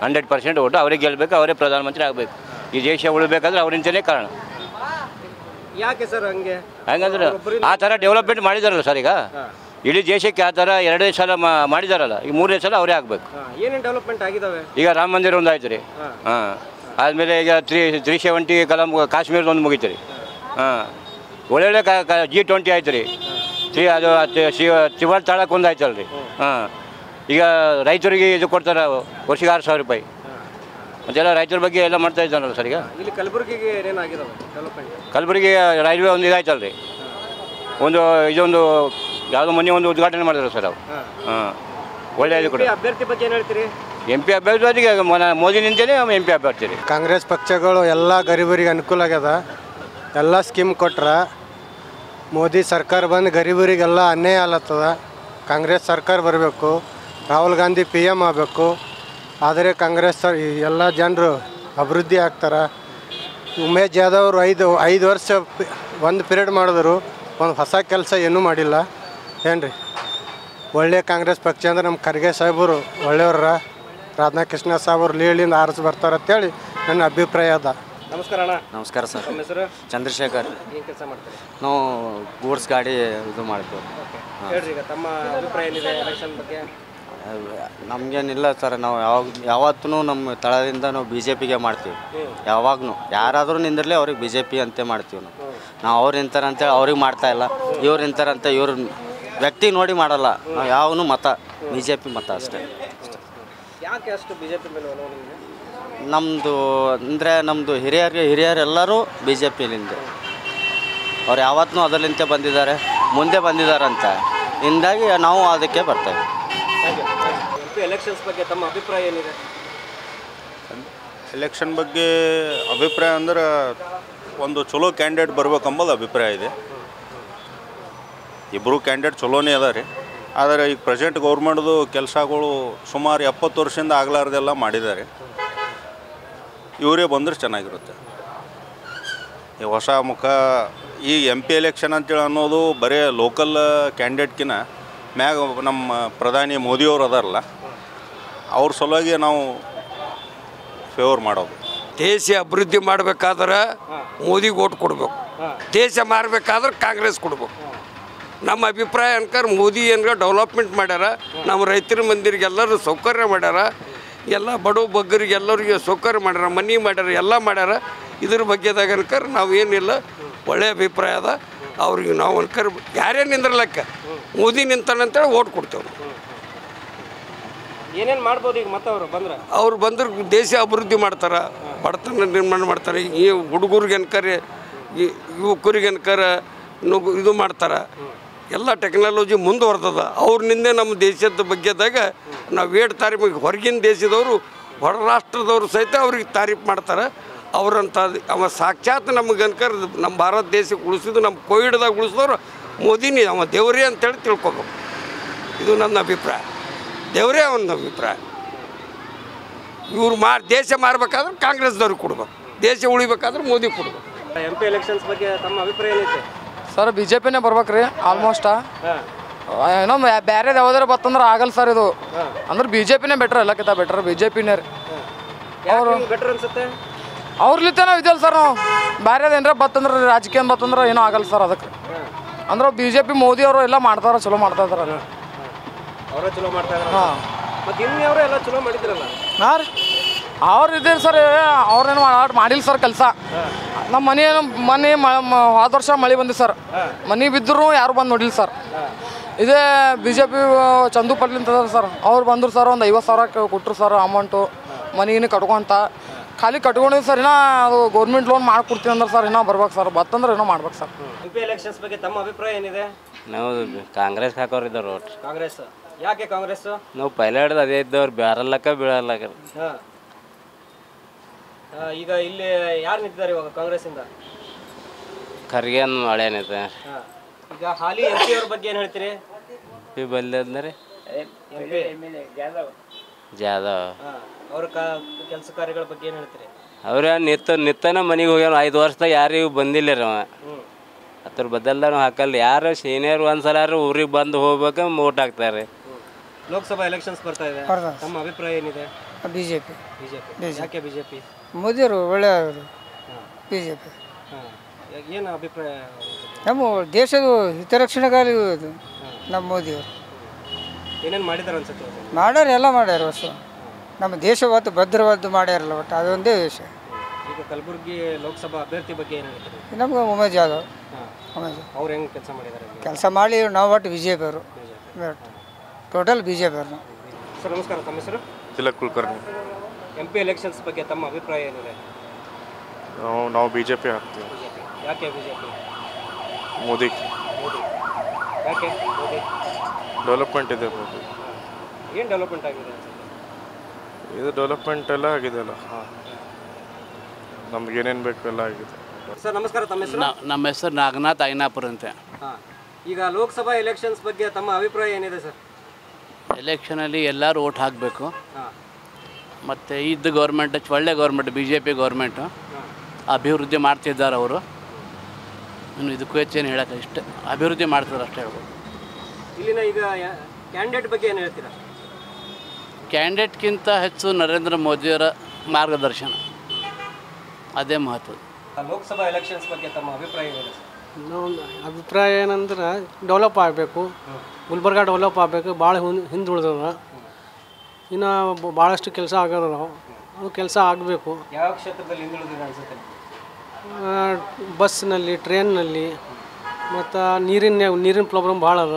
100% ಓಟು. ಅವ್ರಿಗೆ ಗೆಲ್ಲಬೇಕು, ಅವರೇ ಪ್ರಧಾನಮಂತ್ರಿ ಆಗಬೇಕು. ಈ ದೇಶ ಉಳಿಬೇಕಾದ್ರೆ ಅವರಿಂದನೇ ಕಾರಣ. ಯಾಕೆ ಸರ್ ಹಂಗೆ? ಹಂಗಂದ್ರೆ ಆ ಥರ ಡೆವಲಪ್ಮೆಂಟ್ ಮಾಡಿದಾರಲ್ಲ ಸರ್. ಈಗ ಇಡೀ ದೇಶಕ್ಕೆ ಆ ಥರ 2 ಸಲ ಮಾಡಿದಾರಲ್ಲ, ಈಗ 3ನೇ ಸಲ ಅವರೇ ಆಗಬೇಕು. ಏನೇನು ಡೆವಲಪ್ಮೆಂಟ್ ಆಗಿದ್ದಾವೆ? ಈಗ ರಾಮ ಮಂದಿರ ಒಂದು ಆಯ್ತು ರೀ. ಹಾಂ, ಆದಮೇಲೆ ಈಗ 370 ಕಲಂ ಕಾಶ್ಮೀರದ ಒಂದು ಮುಗೀತು ರೀ. ಹಾಂ, ಒಳ್ಳೊಳ್ಳೆ G20 ಆಯ್ತು ರೀ. ಅದು ಶಿವಲ್ ತಾಳಕ್ಕೆ ಒಂದು ಆಯ್ತಲ್ಲ ರೀ. ಹಾಂ, ಈಗ ರೈತರಿಗೆ ಇದು ಕೊಡ್ತಾರೆ ವರ್ಷಕ್ಕೆ 6,000 ರೂಪಾಯಿ. ಮತ್ತೆಲ್ಲ ರೈತರ ಬಗ್ಗೆ ಎಲ್ಲ ಮಾಡ್ತಾ ಇದ್ದಾನಲ್ಲ ಸರ್. ಈಗ ಇಲ್ಲಿ ಕಲಬುರಗಿಗೆ ಏನೇನಾಗಿದ್ದಾವೆ ಡೆವಲಪ್ಮೆಂಟ್? ಕಲಬುರಗಿ ರೈಲ್ವೆ ಒಂದು ಇದಾಯ್ತಲ್ಲ ರೀ. ಇದೊಂದು ಯಾವುದೋ ಮೊನ್ನೆ ಒಂದು ಉದ್ಘಾಟನೆ ಮಾಡಿದ್ರು ಸರ್ ಅವ್ರು. ಹಾಂ, ಒಳ್ಳೆಯದು ಕೂಡ. ಅಭ್ಯರ್ಥಿ ಬಗ್ಗೆ ಏನು ಹೇಳ್ತೀರಿ? MP ಅಭ್ಯರ್ಥಿಗೆ ಮೋದಿ ನಿಂತೇನೆ MP ಅಭ್ಯರ್ಥಿ ರೀ. ಕಾಂಗ್ರೆಸ್ ಪಕ್ಷಗಳು ಎಲ್ಲ ಗರೀಬರಿಗೆ ಅನುಕೂಲ ಆಗ್ಯದ, ಎಲ್ಲ ಸ್ಕೀಮ್ ಕೊಟ್ರ. ಮೋದಿ ಸರ್ಕಾರ ಬಂದು ಗರೀಬರಿಗೆಲ್ಲ ಅನ್ಯಾಯ ಆಲತ್ತದ. ಕಾಂಗ್ರೆಸ್ ಸರ್ಕಾರ ಬರಬೇಕು, ರಾಹುಲ್ ಗಾಂಧಿ PM ಆಗಬೇಕು. ಆದರೆ ಕಾಂಗ್ರೆಸ್ ಎಲ್ಲ ಜನರು ಅಭಿವೃದ್ಧಿ ಆಗ್ತಾರೆ. ಉಮೇಶ್ ಜಾಧವ್ ಅವರು 5 ವರ್ಷ ಒಂದು ಪೀರಿಯಡ್ ಮಾಡಿದ್ರು, ಒಂದು ಹೊಸ ಕೆಲಸ ಏನೂ ಮಾಡಿಲ್ಲ. ಏನು ರೀ, ಒಳ್ಳೆ ಕಾಂಗ್ರೆಸ್ ಪಕ್ಷ ಅಂದ್ರೆ ನಮ್ಮ ಖರ್ಗೆ ಸಾಹೇಬರು ಒಳ್ಳೆಯವ್ರ, ರಾಧಾಕೃಷ್ಣ ಸಾಹೇಬರು ಲೀಳಿಂದ ಆರಿಸಿ ಬರ್ತಾರೆ ಅಂತೇಳಿ ನನ್ನ ಅಭಿಪ್ರಾಯ ಅದ. ನಮಸ್ಕಾರ ಅಣ್ಣ. ನಮಸ್ಕಾರ ಸರ್. ನಮ್ಮ ಹೆಸರು? ಚಂದ್ರಶೇಖರ್. ಏನು ಕೆಲಸ ಮಾಡ್ತೀರಿ? ನಾವು ಗೂಡ್ಸ್ ಗಾಡಿ ಇದು ಮಾಡ್ತೀವಿ. ಹೇಳ್ರಿ, ಈಗ ತಮ್ಮ ಅಭಿಪ್ರಾಯ ಏನಿದೆ ಎಲೆಕ್ಷನ್ ಬಗ್ಗೆ? ನಮಗೇನಿಲ್ಲ ಸರ್, ನಾವು ಯಾವತ್ತೂ ನಮ್ಮ ತಳದಿಂದ ನಾವು BJPಗೆ ಮಾಡ್ತೀವಿ. ಯಾವಾಗೂ ಯಾರಾದರೂ ನಿಂದಿರಲಿ ಅವ್ರಿಗೆ BJP ಅಂತ ಮಾಡ್ತೀವಿ. ನಾವು ಅವ್ರು ನಿಂತಾರೆ ಅಂತೇಳಿ ಅವ್ರಿಗೆ ಮಾಡ್ತಾಯಿಲ್ಲ, ಇವ್ರು ನಿಂತಾರಂತ ಇವ್ರು ವ್ಯಕ್ತಿ ನೋಡಿ ಮಾಡಲ್ಲ. ನಾವು ಯಾವನು ಮತ BJP ಮತ ಅಷ್ಟೇ. ಯಾಕೆ ಅಷ್ಟು BJP ಮೇಲೆ ಒಲವು ನಿಮಗೆ? ನಮ್ಮದು ಅಂದರೆ ನಮ್ಮದು ಹಿರಿಯರೆಲ್ಲರೂ BJPಲಿಂದ. ಅವ್ರು ಯಾವತ್ತೂ ಅದರಲ್ಲಿಂತೆ ಬಂದಿದ್ದಾರೆ, ಮುಂದೆ ಬಂದಿದ್ದಾರಂತ ಹಿಂದಾಗಿ ನಾವು ಅದಕ್ಕೆ ಬರ್ತೇವೆ. MP ಎಲೆಕ್ಷನ್ಸ್ ಬಗ್ಗೆ ತಮ್ಮ ಅಭಿಪ್ರಾಯ ಏನಿದೆ? ಎಲೆಕ್ಷನ್ ಬಗ್ಗೆ ಅಭಿಪ್ರಾಯ ಅಂದ್ರೆ ಒಂದು ಚಲೋ ಕ್ಯಾಂಡಿಡೇಟ್ ಬರ್ಬೇಕಂಬುದು ಅಭಿಪ್ರಾಯ ಇದೆ. ಇಬ್ಬರು ಕ್ಯಾಂಡಿಡೇಟ್ ಚಲೋನೇ ಅದ ರೀ. ಆದರೆ ಈಗ ಪ್ರೆಸೆಂಟ್ ಗೌರ್ಮೆಂಟ್ದು ಕೆಲಸಗಳು ಸುಮಾರು 70 ವರ್ಷದಿಂದ ಆಗಲಾರ್ದೆಲ್ಲ ಮಾಡಿದ್ದಾರೆ. ಇವರೇ ಬಂದರೆ ಚೆನ್ನಾಗಿರುತ್ತೆ. ಈ ಹೊಸ ಮುಖ ಈ MP ಎಲೆಕ್ಷನ್ ಅಂತೇಳಿ ಅನ್ನೋದು ಬರೀ ಲೋಕಲ್ ಕ್ಯಾಂಡಿಡೇಟ್ಕಿನ ಮ್ಯಾಗ ನಮ್ಮ ಪ್ರಧಾನಿ ಮೋದಿಯವರು ಅದಾರಲ್ಲ, ಅವ್ರ ಸಲುವಾಗಿ ನಾವು ಫೇವರ್ ಮಾಡೋದು. ದೇಶ ಅಭಿವೃದ್ಧಿ ಮಾಡಬೇಕಾದ್ರೆ ಮೋದಿಗೆ ಓಟ್ ಕೊಡಬೇಕು, ದೇಶ ಮಾರಬೇಕಾದ್ರೆ ಕಾಂಗ್ರೆಸ್ ಕೊಡ್ಬೇಕು. ನಮ್ಮ ಅಭಿಪ್ರಾಯ ಅನ್ಕರ್ ಮೋದಿ ಏನಾರ ಡೆವಲಪ್ಮೆಂಟ್ ಮಾಡ್ಯಾರ, ನಮ್ಮ ರೈತರ ಮಂದಿರಿಗೆ ಎಲ್ಲರೂ ಸೌಕರ್ಯ ಮಾಡ್ಯಾರ, ಎಲ್ಲ ಬಡವ ಬಗ್ಗರಿಗೆ ಎಲ್ಲರಿಗೆ ಸೌಕರ್ಯ ಮಾಡ್ಯಾರ, ಮನೆ ಮಾಡ್ಯಾರ, ಎಲ್ಲ ಮಾಡ್ಯಾರ. ಇದ್ರ ಬಗ್ಗೆದಾಗ ಅನ್ಕರ್ ನಾವು ಏನಿಲ್ಲ ಒಳ್ಳೆಯ ಅಭಿಪ್ರಾಯ ಅದ. ಅವ್ರಿಗೆ ನಾವು ಅನ್ಕರ್ ಯಾರೇ ನಿಂದ್ರಲಕ್ಕ ಮೋದಿ ನಿಂತಾನಂತೇಳಿ ಓಟ್ ಕೊಡ್ತೇವೆ. ಏನೇನು ಮಾಡ್ಬೋದು ಈಗ ಮತ್ತೆ ಅವ್ರು ಬಂದ್ರೆ ದೇಶ ಅಭಿವೃದ್ಧಿ ಮಾಡ್ತಾರೆ, ಬಡತನ ನಿರ್ಮಾಣ ಮಾಡ್ತಾರೆ. ಈ ಹುಡುಗರಿಗೆ ಅನ್ಕರೆ ಯುವಕರಿಗೆ ಅನ್ಕರ ಇದು ಮಾಡ್ತಾರೆ. ಎಲ್ಲ ಟೆಕ್ನಾಲಜಿ ಮುಂದುವರ್ತದ. ಅವ್ರನಿಂದ ನಮ್ಮ ದೇಶದ ಬಗ್ಗೆದಾಗ ನಾವು ತಾರೀಫ್ ಹೊರಗಿನ ದೇಶದವರು ಹೊರ ರಾಷ್ಟ್ರದವರು ಸಹಿತ ಅವ್ರಿಗೆ ತಾರೀಫ್ ಮಾಡ್ತಾರೆ. ಅವರಂತ ಅವ ಸಾಕ್ಷಾತ್ ನಮಗೆ ಅನ್ಕರ್ ನಮ್ಮ ಭಾರತ ದೇಶಕ್ಕೆ ಉಳಿಸಿದ್ದು, ನಮ್ಮ ಕೋವಿಡ್ದಾಗ ಉಳಿಸಿದವರು ಮೋದಿನಿ, ಅವ ದೇವರೇ ಅಂತೇಳಿ ತಿಳ್ಕೊಬೇಕು. ಇದು ನನ್ನ ಅಭಿಪ್ರಾಯ. ದೇವರೇ ಒಂದು ಅಭಿಪ್ರಾಯ. ಇವ್ರು ದೇಶ ಮಾರಬೇಕಾದ್ರೆ ಕಾಂಗ್ರೆಸ್ದವ್ರಿಗೆ ಕೊಡ್ಬೇಕು, ದೇಶ ಉಳಿಬೇಕಾದ್ರೆ ಮೋದಿ ಕೊಡ್ಬೇಕು. MP ಎಲೆಕ್ಷನ್ಸ್ ಬಗ್ಗೆ ತಮ್ಮ ಅಭಿಪ್ರಾಯ ಏನಿದೆ? ಸರ್ BJPನೇ ಬರ್ಬೇಕು ರೀ ಆಲ್ಮೋಸ್ಟ್. ಏನೋ ಬೇರೆ ಯಾವ್ದಾರ ಬತ್ತಂದ್ರೆ ಆಗಲ್ಲ ಸರ್. ಇದು ಅಂದ್ರೆ BJPನೇ ಬೆಟ್ರ್, ಎಲ್ಲಕ್ಕಿಂತ ಬೆಟ್ರ್ BJPನೇ ರೀ. ಅವರು ಬೆಟರ್ ಅನ್ಸುತ್ತೆ. ಅವ್ರಲಿತ್ತ ನಾವು ಇದೆಯಲ್ಲ ಸರ್, ನಾವು ಬೇರೆದು ಏನಾರ ಬತ್ತಂದ್ರೆ ರಾಜಕೀಯ ಬತ್ತಂದ್ರೆ ಏನೂ ಆಗಲ್ಲ ಸರ್. ಅದಕ್ಕೆ ಅಂದ್ರೆ BJP ಮೋದಿ ಅವರು ಎಲ್ಲ ಮಾಡ್ತಾರ, ಚಲೋ ಮಾಡ್ತಾ ಇದಾರಲ್ಲ. ಅವರ ಚಲೋ ಮಾಡ್ತಾ ಇದ್ದಾರೆ. ಹಾಂ, ಮತ್ತು ಇನ್ನವರು ಎಲ್ಲ ಚಲೋ ಮಾಡಿದ್ರಲ್ಲ. ಹಾಂ ರೀ, ಅವ್ರು ಇದ್ದೀರಿ ಸರ್. ಅವ್ರೇನು ಮಾಡಿಲ್ಲ ಸರ್ ಕೆಲಸ. ನಮ್ಮ ಮನೆ ಹೋದ ವರ್ಷ ಮಳೆ ಬಂದಿದೆ ಸರ್. ಮನೆ ಬಿದ್ದರೂ ಯಾರು ಬಂದು ನೋಡಿಲ್ಲ ಸರ್. ಇದೇ B J P Chandu Patil ಅಂತ ಸರ್ ಅವ್ರು ಬಂದರು ಸರ್ ಒಂದು 50,000 ಕೊಟ್ಟರು ಸರ್ ಅಮೌಂಟು ಮನಿಗಿನ ಕಟ್ಕೊಂತ ಖಾಲಿ ಕಟ್ಕೊಂಡಿದ್ದು ಸರ್ ಇನ್ನೂ ಅದು ಗೌರ್ಮೆಂಟ್ ಲೋನ್ ಮಾಡ್ಕೊಡ್ತೀನಿ ಅಂದ್ರೆ ಸರ್ ಇನ್ನೂ ಬರ್ಬೇಕು ಸರ್ ಬತ್ತಂದ್ರೆ ಇನ್ನೂ ಮಾಡ್ಬೇಕು ಸರ್. MP ಎಲೆಕ್ಷನ್ಸ್ ಬಗ್ಗೆ ತಮ್ಮ ಅಭಿಪ್ರಾಯ ಏನಿದೆ? ನಾವು ಕಾಂಗ್ರೆಸ್ ಹಾಕೋರಿದ್ದವ್ರು ಒಟ್ಟು. ಕಾಂಗ್ರೆಸ್ ಯಾಕೆ ಕಾಂಗ್ರೆಸ್? ನಾವು ಪೈಲ ಹಿಡ್ದು ಅದೇ ಇದ್ದವ್ರು ಬ್ಯಾರಲ್ಲಕ್ಕ ಬೀಳಲ್ಲಕ್ಕ. ಈಗ ಇಲ್ಲಿ ಯಾರು ನಿಂತಿದ್ದಾರೆ ಇವಾಗ ಕಾಂಗ್ರೆಸ್ಸಿಂದ? ಖರ್ಗೆ ಅನ್ನೋ ಹಳೇನಿದೆ. ಈಗ ಹಾಲಿ MP ಅವ್ರ ಬಗ್ಗೆ ಏನು ಹೇಳ್ತೀರಿ? ಬಂದ್ರೆ ಜಾದವ್ ಅವ್ರ ಕೆಲಸ ಕಾರ್ಯಗಳ ಬಗ್ಗೆ ಏನು ಹೇಳ್ತೀರಿ? ಅವ್ರ ನಿತ್ತನ ಮನೆಗೆ ಹೋಗ್ಯಾವ 5 ವರ್ಷದಾಗ ಯಾರಿಗೂ ಬಂದಿಲ್ಲ ರೀ ಅವ. ಅದ್ರ ಬದಲ್ದಾಗ ಹಾಕಲ್ಲ. ಯಾರು ಸೀನಿಯರ್ ಒಂದ್ಸಲ ಊರಿಗೆ ಬಂದು ಹೋಗ್ಬೇಕು ಓಟ್ ಹಾಕ್ತಾರೆ. ಲೋಕಸಭಾ ಎಲೆಕ್ಷನ್ಸ್ ಬರ್ತಾ ಇದೆ, ತಮ್ಮ ಅಭಿಪ್ರಾಯ ಏನಿದೆ? ಬಿಜೆಪಿ. ಯಾಕೆ ಬಿಜೆಪಿ? ಮೋದಿಯವರು ಒಳ್ಳೆಯವರು. ಬಿಜೆಪಿ ಏನು ಅಭಿಪ್ರಾಯ? ನಮ್ಮ ದೇಶದ ಹಿತರಕ್ಷಣೆಗಾಗಿ ನಮ್ಮ ಮೋದಿಯವರು ಏನೇನು ಮಾಡಿದಾರೆ ಅನ್ಸುತ್ತೆ? ಮಾಡ್ಯಾರ, ಎಲ್ಲ ಮಾಡ್ಯಾರ. ಹೊಸ ನಮ್ಮ ದೇಶ ಒಟ್ಟು ಭದ್ರವಾದ್ದು ಮಾಡ್ಯಾರಲ್ಲ ಒಟ್ಟು ಅದೊಂದೇ ವಿಷಯ. ಈಗ ಕಲಬುರಗಿ ಲೋಕಸಭಾ ಅಭ್ಯರ್ಥಿ ಬಗ್ಗೆ ಏನು ಹೇಳ್ತೀರಿ? ನಮ್ಗೆ ಉಮೇಶ್ ಜಾಧವ್. ಅವ್ರು ಹೆಂಗೆ ಕೆಲಸ ಮಾಡಿದ್ದಾರೆ? ಕೆಲಸ ಮಾಡಿ ನಾವು ಒಟ್ಟು ಬಿ ಜೆ ಪಿಯವರು, ಟೋಟಲ್ ಬಿ ಜೆ ಪಿಯವರು. ಸರ್ ನಮಸ್ಕಾರ, ತಮ್ಮ ಹೆಸರು? ತಿಲಕ್ ಕುಲಕರ್ಣಿ. MP ಎಲೆಕ್ಷನ್ಸ್ ಬಗ್ಗೆ ತಮ್ಮ ಅಭಿಪ್ರಾಯ ಏನಿದೆ? ನಾವು ಬಿ ಜೆ ಪಿ ಹಾಕ್ತೀವಿ. ಯಾಕೆ ಬಿಜೆಪಿ? ಮೋದಿ. ಯಾಕೆ ಮೋದಿ? ಡೆವಲಪ್ಮೆಂಟ್ ಇದೆ ಮೋದಿ. ಏನು ಡೆವಲಪ್ಮೆಂಟ್ ಆಗಿದೆ? ಇದು ಡೆವಲಪ್ಮೆಂಟ್ ಎಲ್ಲ ಆಗಿದೆಯಲ್ಲ. ನಮ್ಗೆ ಏನೇನು ಬೇಕು ಎಲ್ಲ ಆಗಿದೆ. ಸರ್ ನಮಸ್ಕಾರ, ತಮ್ಮ ಹೆಸರು? ನಮ್ಮ ಹೆಸರು ನಾಗನಾಥ್ ಐನಾಪುರ ಅಂತ. ಈಗ ಲೋಕಸಭಾ ಎಲೆಕ್ಷನ್ಸ್ ಬಗ್ಗೆ ತಮ್ಮ ಅಭಿಪ್ರಾಯ ಏನಿದೆ ಸರ್? ಎಲೆಕ್ಷನಲ್ಲಿ ಎಲ್ಲರೂ ಓಟ್ ಹಾಕಬೇಕು. ಮತ್ತು ಇದ್ದ ಗೌರ್ಮೆಂಟ್ ಒಳ್ಳೆ government, B J P government ಅಭಿವೃದ್ಧಿ ಮಾಡ್ತಿದ್ದಾರೆ ಅವರು. ಇನ್ನು ಇದಕ್ಕೂ ಹೆಚ್ಚೇನು ಹೇಳೋಕ್ಕೆ ಇಷ್ಟ, ಅಭಿವೃದ್ಧಿ ಮಾಡ್ತಿದ್ದಾರೆ ಅಷ್ಟೇ ಹೇಳ್ಬೋದು. ಇಲ್ಲಿನ ಈಗ ಕ್ಯಾಂಡಿಡೇಟ್ ಬಗ್ಗೆ ಏನು ಹೇಳ್ತೀರಾ? ಕ್ಯಾಂಡಿಡೇಟ್ಗಿಂತ ಹೆಚ್ಚು ನರೇಂದ್ರ ಮೋದಿಯವರ ಮಾರ್ಗದರ್ಶನ ಅದೇ ಮಹತ್ವ. ಲೋಕಸಭಾ ಎಲೆಕ್ಷನ್ಸ್ ಬಗ್ಗೆ ತಮ್ಮ ಅಭಿಪ್ರಾಯ ಏನಿದೆ? ನಾವು ಅಭಿಪ್ರಾಯ ಏನಂದ್ರೆ ಡೆವಲಪ್ ಆಗಬೇಕು, ಗುಲ್ಬರ್ಗ ಡೆವಲಪ್ ಆಗಬೇಕು. ಭಾಳ ಹಿಂದುಳಿದದ, ಇನ್ನು ಭಾಳಷ್ಟು ಕೆಲಸ ಆಗೋದು. ಅದು ಕೆಲಸ ಆಗಬೇಕು. ಯಾವ ಕ್ಷೇತ್ರದಲ್ಲಿ ಹಿಂದುಳಿದಿದೆ ಅನ್ಸುತ್ತೆ? ಬಸ್ನಲ್ಲಿ, ಟ್ರೈನ್ನಲ್ಲಿ, ಮತ್ತು ನೀರಿನ ಪ್ರಾಬ್ಲಮ್ ಭಾಳ ಅದ.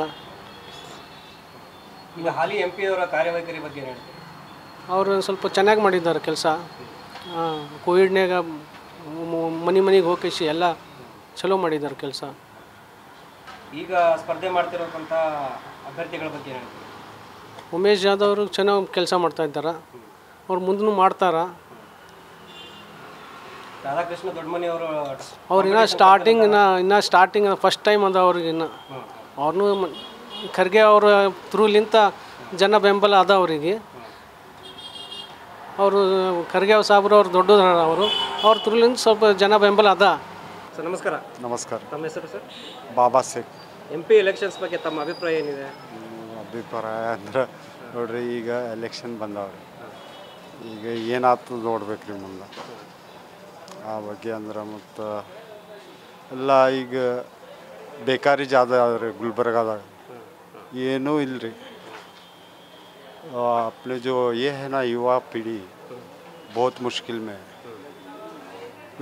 ಈಗ ಹಾಲಿ MP ಅವರ ಕಾರ್ಯವೈಖರಿ ಬಗ್ಗೆ ಏನು ಹೇಳ್ತೀವಿ? ಅವರು ಸ್ವಲ್ಪ ಚೆನ್ನಾಗಿ ಮಾಡಿದ್ದಾರೆ ಕೆಲಸ. ಕೋವಿಡ್ನಾಗ ಮನೆಗೆ ಹೋಗಿ ಎಲ್ಲ ಚಲೋ ಮಾಡಿದ್ದಾರೆ ಕೆಲಸ. ಈಗ ಸ್ಪರ್ಧೆ ಮಾಡ್ತಿರೋಂಥ ಅಭ್ಯರ್ಥಿಗಳ ಬಗ್ಗೆ ಏನು ಹೇಳ್ತೀವಿ? ಉಮೇಶ್ ಜಾಧವ್ ಅವರು ಚೆನ್ನಾಗಿ ಕೆಲಸ ಮಾಡ್ತಾ ಇದ್ದಾರೆ. ಅವ್ರು ಮುಂದೂ ಮಾಡ್ತಾರೆ. ರಾಧಾಕೃಷ್ಣ ದೊಡ್ಡಮನಿ ಅವರು ಅವ್ರು ಇನ್ನು ಸ್ಟಾರ್ಟಿಂಗ್ ಫಸ್ಟ್ ಟೈಮ್ ಅದ ಅವ್ರಿಗೆ. ಇನ್ನು ಅವ್ರನ್ನೂ ಖರ್ಗೆ ಅವರ ಥ್ರೂಲಿಂತ ಜನ ಬೆಂಬಲ ಅದ ಅವರಿಗೆ. ಅವರು ಖರ್ಗೆ ಸಾಬ್ರು ಅವ್ರು ದೊಡ್ಡದ ಅವ್ರ ಥ್ರೂಲಿಂದ ಸ್ವಲ್ಪ ಜನ ಬೆಂಬಲ ಅದ. ಸರ್ ನಮಸ್ಕಾರ. ನಮಸ್ಕಾರ. ತಮ್ಮ ಹೆಸರು ಸರ್? ಬಾಬಾ ಶೇಖ್. MP ಎಲೆಕ್ಷನ್ಸ್ ಬಗ್ಗೆ ತಮ್ಮ ಅಭಿಪ್ರಾಯ ಏನಿದೆ? ಅಭಿಪ್ರಾಯ ಅಂದ್ರೆ ನೋಡ್ರಿ, ಈಗ ಎಲೆಕ್ಷನ್ ಬಂದವ್ರಿ, ಈಗ ಏನಾಯ್ತು ನೋಡ್ಬೇಕ್ರಿ ಮುಂದೆ ಆ ಬಗ್ಗೆ. ಅಂದ್ರೆ ಮತ್ತು ಎಲ್ಲ ಈಗ ಬೇಕಾರಿ ಜಾದ ಆದ್ರಿ ಗುಲ್ಬರ್ಗಾದಾಗ, ಏನೂ ಇಲ್ಲರಿ. अपने जो ये है ना युवा पीढ़ी बहुत मुश्किल में है.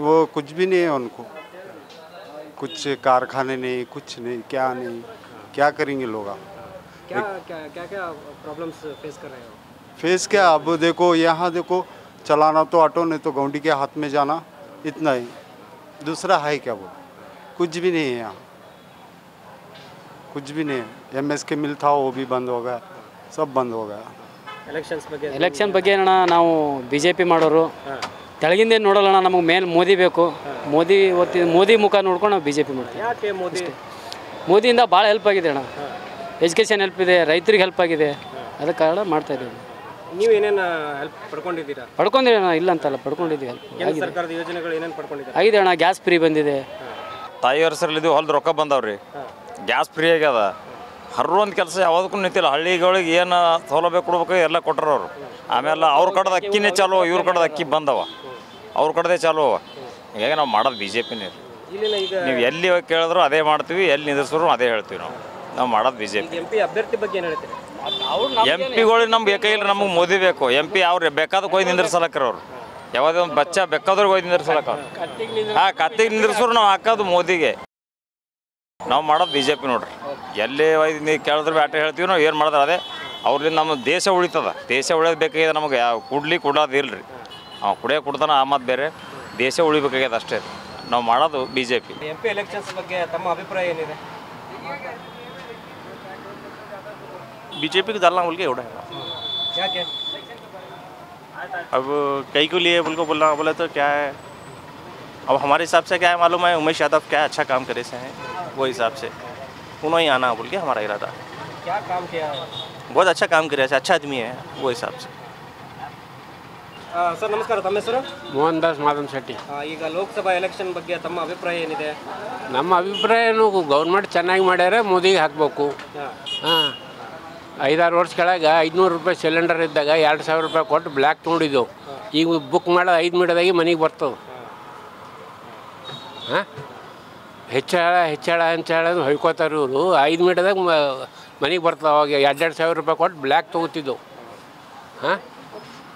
वो कुछ भी नहीं है उनको, कुछ कारखाने नहीं, कुछ नहीं, क्या करेंगे लोग? आप क्या प्रॉब्लम्स फेस कर रहे हो? फेस क्या, अब देखो यहाँ देखो, चलाना तो ऑटो, नहीं तो गौंडी के हाथ में जाना, इतना ही. दूसरा है क्या? वो कुछ भी नहीं है यहाँ, कुछ भी नहीं है. MSK मिल था वो भी बंद हो गया, सब बंद हो गया. ಎಲೆಕ್ಷನ್ ಬಗ್ಗೆ ಅಣ್ಣ ನಾವು BJP ಮಾಡೋರು ತೆಳಗಿಂದ ಏನು ನೋಡೋಲ್ಲ ಅಣ್ಣ. ನಮಗೆ ಮೇಲೆ ಮೋದಿ ಬೇಕು. ಮೋದಿ ಮುಖ ನೋಡ್ಕೊಂಡು ನಾವು BJP ಮಾಡ್ತೀವಿ. ಯಾಕೆ ಮೋದಿ? ಮೋದಿಯಿಂದ ಭಾಳ ಹೆಲ್ಪ್ ಆಗಿದೆ ಅಣ್ಣ. ಎಜುಕೇಷನ್ ಹೆಲ್ಪ್ ಇದೆ, ರೈತರಿಗೆ ಹೆಲ್ಪ್ ಆಗಿದೆ. ಅದಕ್ಕೆ ಕಾರಣ ಮಾಡ್ತಾ ಇದ್ದೀವಿ. ನೀವು ಏನೇನು ಹೆಲ್ಪ್ ಪಡ್ಕೊಂಡಿದ್ದೀರಾ? ಪಡ್ಕೊಂಡಿದ್ದೀವಿ ಅಣ್ಣ, ಇಲ್ಲ ಅಂತಲ್ಲ, ಪಡ್ಕೊಂಡಿದ್ದೀವಿ. ಹೆಲ್ಪ್ ಕೇಂದ್ರ ಸರ್ಕಾರದ ಯೋಜನೆಗಳು ಏನೇನು ಪಡ್ಕೊಂಡಿದ್ದೀರಾ? ಆಗಿದೆ ಅಣ್ಣ. ಗ್ಯಾಸ್ ಫ್ರೀ ಬಂದಿದೆ. ತಾಯಿ ಹೆಸರಲ್ಲಿದ್ದು ಹೊಲ್ದ ರೊಕ್ಕ ಬಂದವ್ರಿ. ಗ್ಯಾಸ್ ಫ್ರೀ ಆಗ್ಯದ. ಹರ್ರೊಂದು ಕೆಲಸ ಯಾವುದಕ್ಕೂ ನಿಂತಿಲ್ಲ. ಹಳ್ಳಿಗಳಿಗೆ ಏನು ಸೌಲಭ್ಯ ಕೊಡ್ಬೇಕು ಎಲ್ಲ ಕೊಟ್ಟರು ಅವರು. ಆಮೇಲೆ ಅವ್ರ ಕಡೆದ ಅಕ್ಕಿನೇ ಚಾಲು, ಇವ್ರ ಕಡೆದ ಅಕ್ಕಿ ಬಂದವ, ಅವ್ರ ಕಡೆದೇ ಚಾಲು ಅವ. ಹೀಗಾಗಿ ನಾವು ಮಾಡೋದು BJPನೇ. ನೀವು ಎಲ್ಲಿ ಕೇಳಿದ್ರು ಅದೇ ಮಾಡ್ತೀವಿ, ಎಲ್ಲಿ ನಿಂದಿಸಿದ್ರು ಅದೇ ಹೇಳ್ತೀವಿ. ನಾವು ಮಾಡೋದು BJP. MP ಅಭ್ಯರ್ಥಿ ಬಗ್ಗೆ ಏನು ಹೇಳ್ತೀರಿ? MPಗಳು ನಮ್ಗೆ ಬೇಕಾಗಿಲ್ಲ, ನಮಗೆ ಮೋದಿ ಬೇಕು. MP ಅವ್ರು ಬೇಕಾದಕ್ಕೆ ಹೋಗಿ ನಿಂದಿರ್ಸಲಕ್ರ ಅವ್ರು. ಯಾವುದೇ ಒಂದು ಬಚ್ಚ ಬೇಕಾದ್ರಿಗೆ ಹೋಗಿ ನಿಂದಿರ್ಸಲಕ್ಕ ಅವ್ರು. ಕತ್ತಿಗೆ ನಿಂದಿರ್ಸೋರು ನಾವು ಹಾಕೋದು ಮೋದಿಗೆ. ನಾವು ಮಾಡೋದು BJP ನೋಡ್ರಿ. ಎಲ್ಲೇ ನೀವು ಕೇಳಿದ್ರೆ ಬ್ಯಾಟ್ರಿ ಹೇಳ್ತೀವಿ ನಾವು ಏನು ಮಾಡಿದ್ರೆ ಅದೇ ಅವ್ರಿಂದ ನಮ್ಮ ದೇಶ ಉಳಿತದ. ದೇಶ ಉಳಿಯೋದು ಬೇಕಾಗಿದೆ ನಮಗೆ. ಯಾವ ಕೊಡೋದು ಇಲ್ರಿ. ಅವ ಕುಡ್ತಾನೆ ಆ ಮಾತು ಬೇರೆ. ದೇಶ ಉಳಿಬೇಕಾಗ್ಯದ ಅಷ್ಟೇ. ನಾವು ಮಾಡೋದು BJP. MP ಎಲೆಕ್ಷನ್ಸ್ ಬಗ್ಗೆ ತಮ್ಮ ಅಭಿಪ್ರಾಯ ಏನಿದೆ? BJP को डालना बोल के उड़ा है। क्या क्या? अब कई को लिए बोलना बोले तो क्या है, अब हमारे हिसाब से क्या है मालूम है, उमेश यादव क्या अच्छा काम करे से हैं, वो हिसाब से उन्होंने आना बोल के हमारा इरादा। क्या काम किया है? बहुत अच्छा काम करे से, अच्छा आदमी है वो हिसाब से। ಸರ್ ನಮಸ್ಕಾರ, ತಮ್ಮ ಹೆಸರು? ಮೋಹನ್ ದಾಸ್ ಮಾದಮ್ ಶೆಟ್ಟಿ. ಈಗ ಲೋಕಸಭಾ ಎಲೆಕ್ಷನ್ ಬಗ್ಗೆ ತಮ್ಮ ಅಭಿಪ್ರಾಯ ಏನಿದೆ? ನಮ್ಮ ಅಭಿಪ್ರಾಯನು ಗೌರ್ಮೆಂಟ್ ಚೆನ್ನಾಗಿ ಮಾಡ್ಯಾರ, ಮೋದಿಗೆ ಹಾಕಬೇಕು. ಹಾಂ, 5-6 ವರ್ಷ ಕೆಳಗೆ 500 ರೂಪಾಯಿ ಸಿಲಿಂಡರ್ ಇದ್ದಾಗ 2000 ರೂಪಾಯಿ ಕೊಟ್ಟು ಬ್ಲ್ಯಾಕ್ ತೊಗೊಂಡಿದ್ದೆವು. ಈಗ ಬುಕ್ ಮಾಡೋದು 5 ಮಿನಿಟ್ದಾಗೆ ಮನೆಗೆ ಬರ್ತದೆ. ಹಾಂ, ಹೆಚ್ಚಳ ಹೊಯ್ಕೋತಾರೆ ಇವರು. 5 ಮಿನಿಟ್ದಾಗ ಮನೆಗೆ ಬರ್ತದೆ. ಅವಾಗ 2,000 ರೂಪಾಯಿ ಕೊಟ್ಟು ಬ್ಲ್ಯಾಕ್ ತೊಗೋತಿದ್ದೆವು. ಹಾಂ,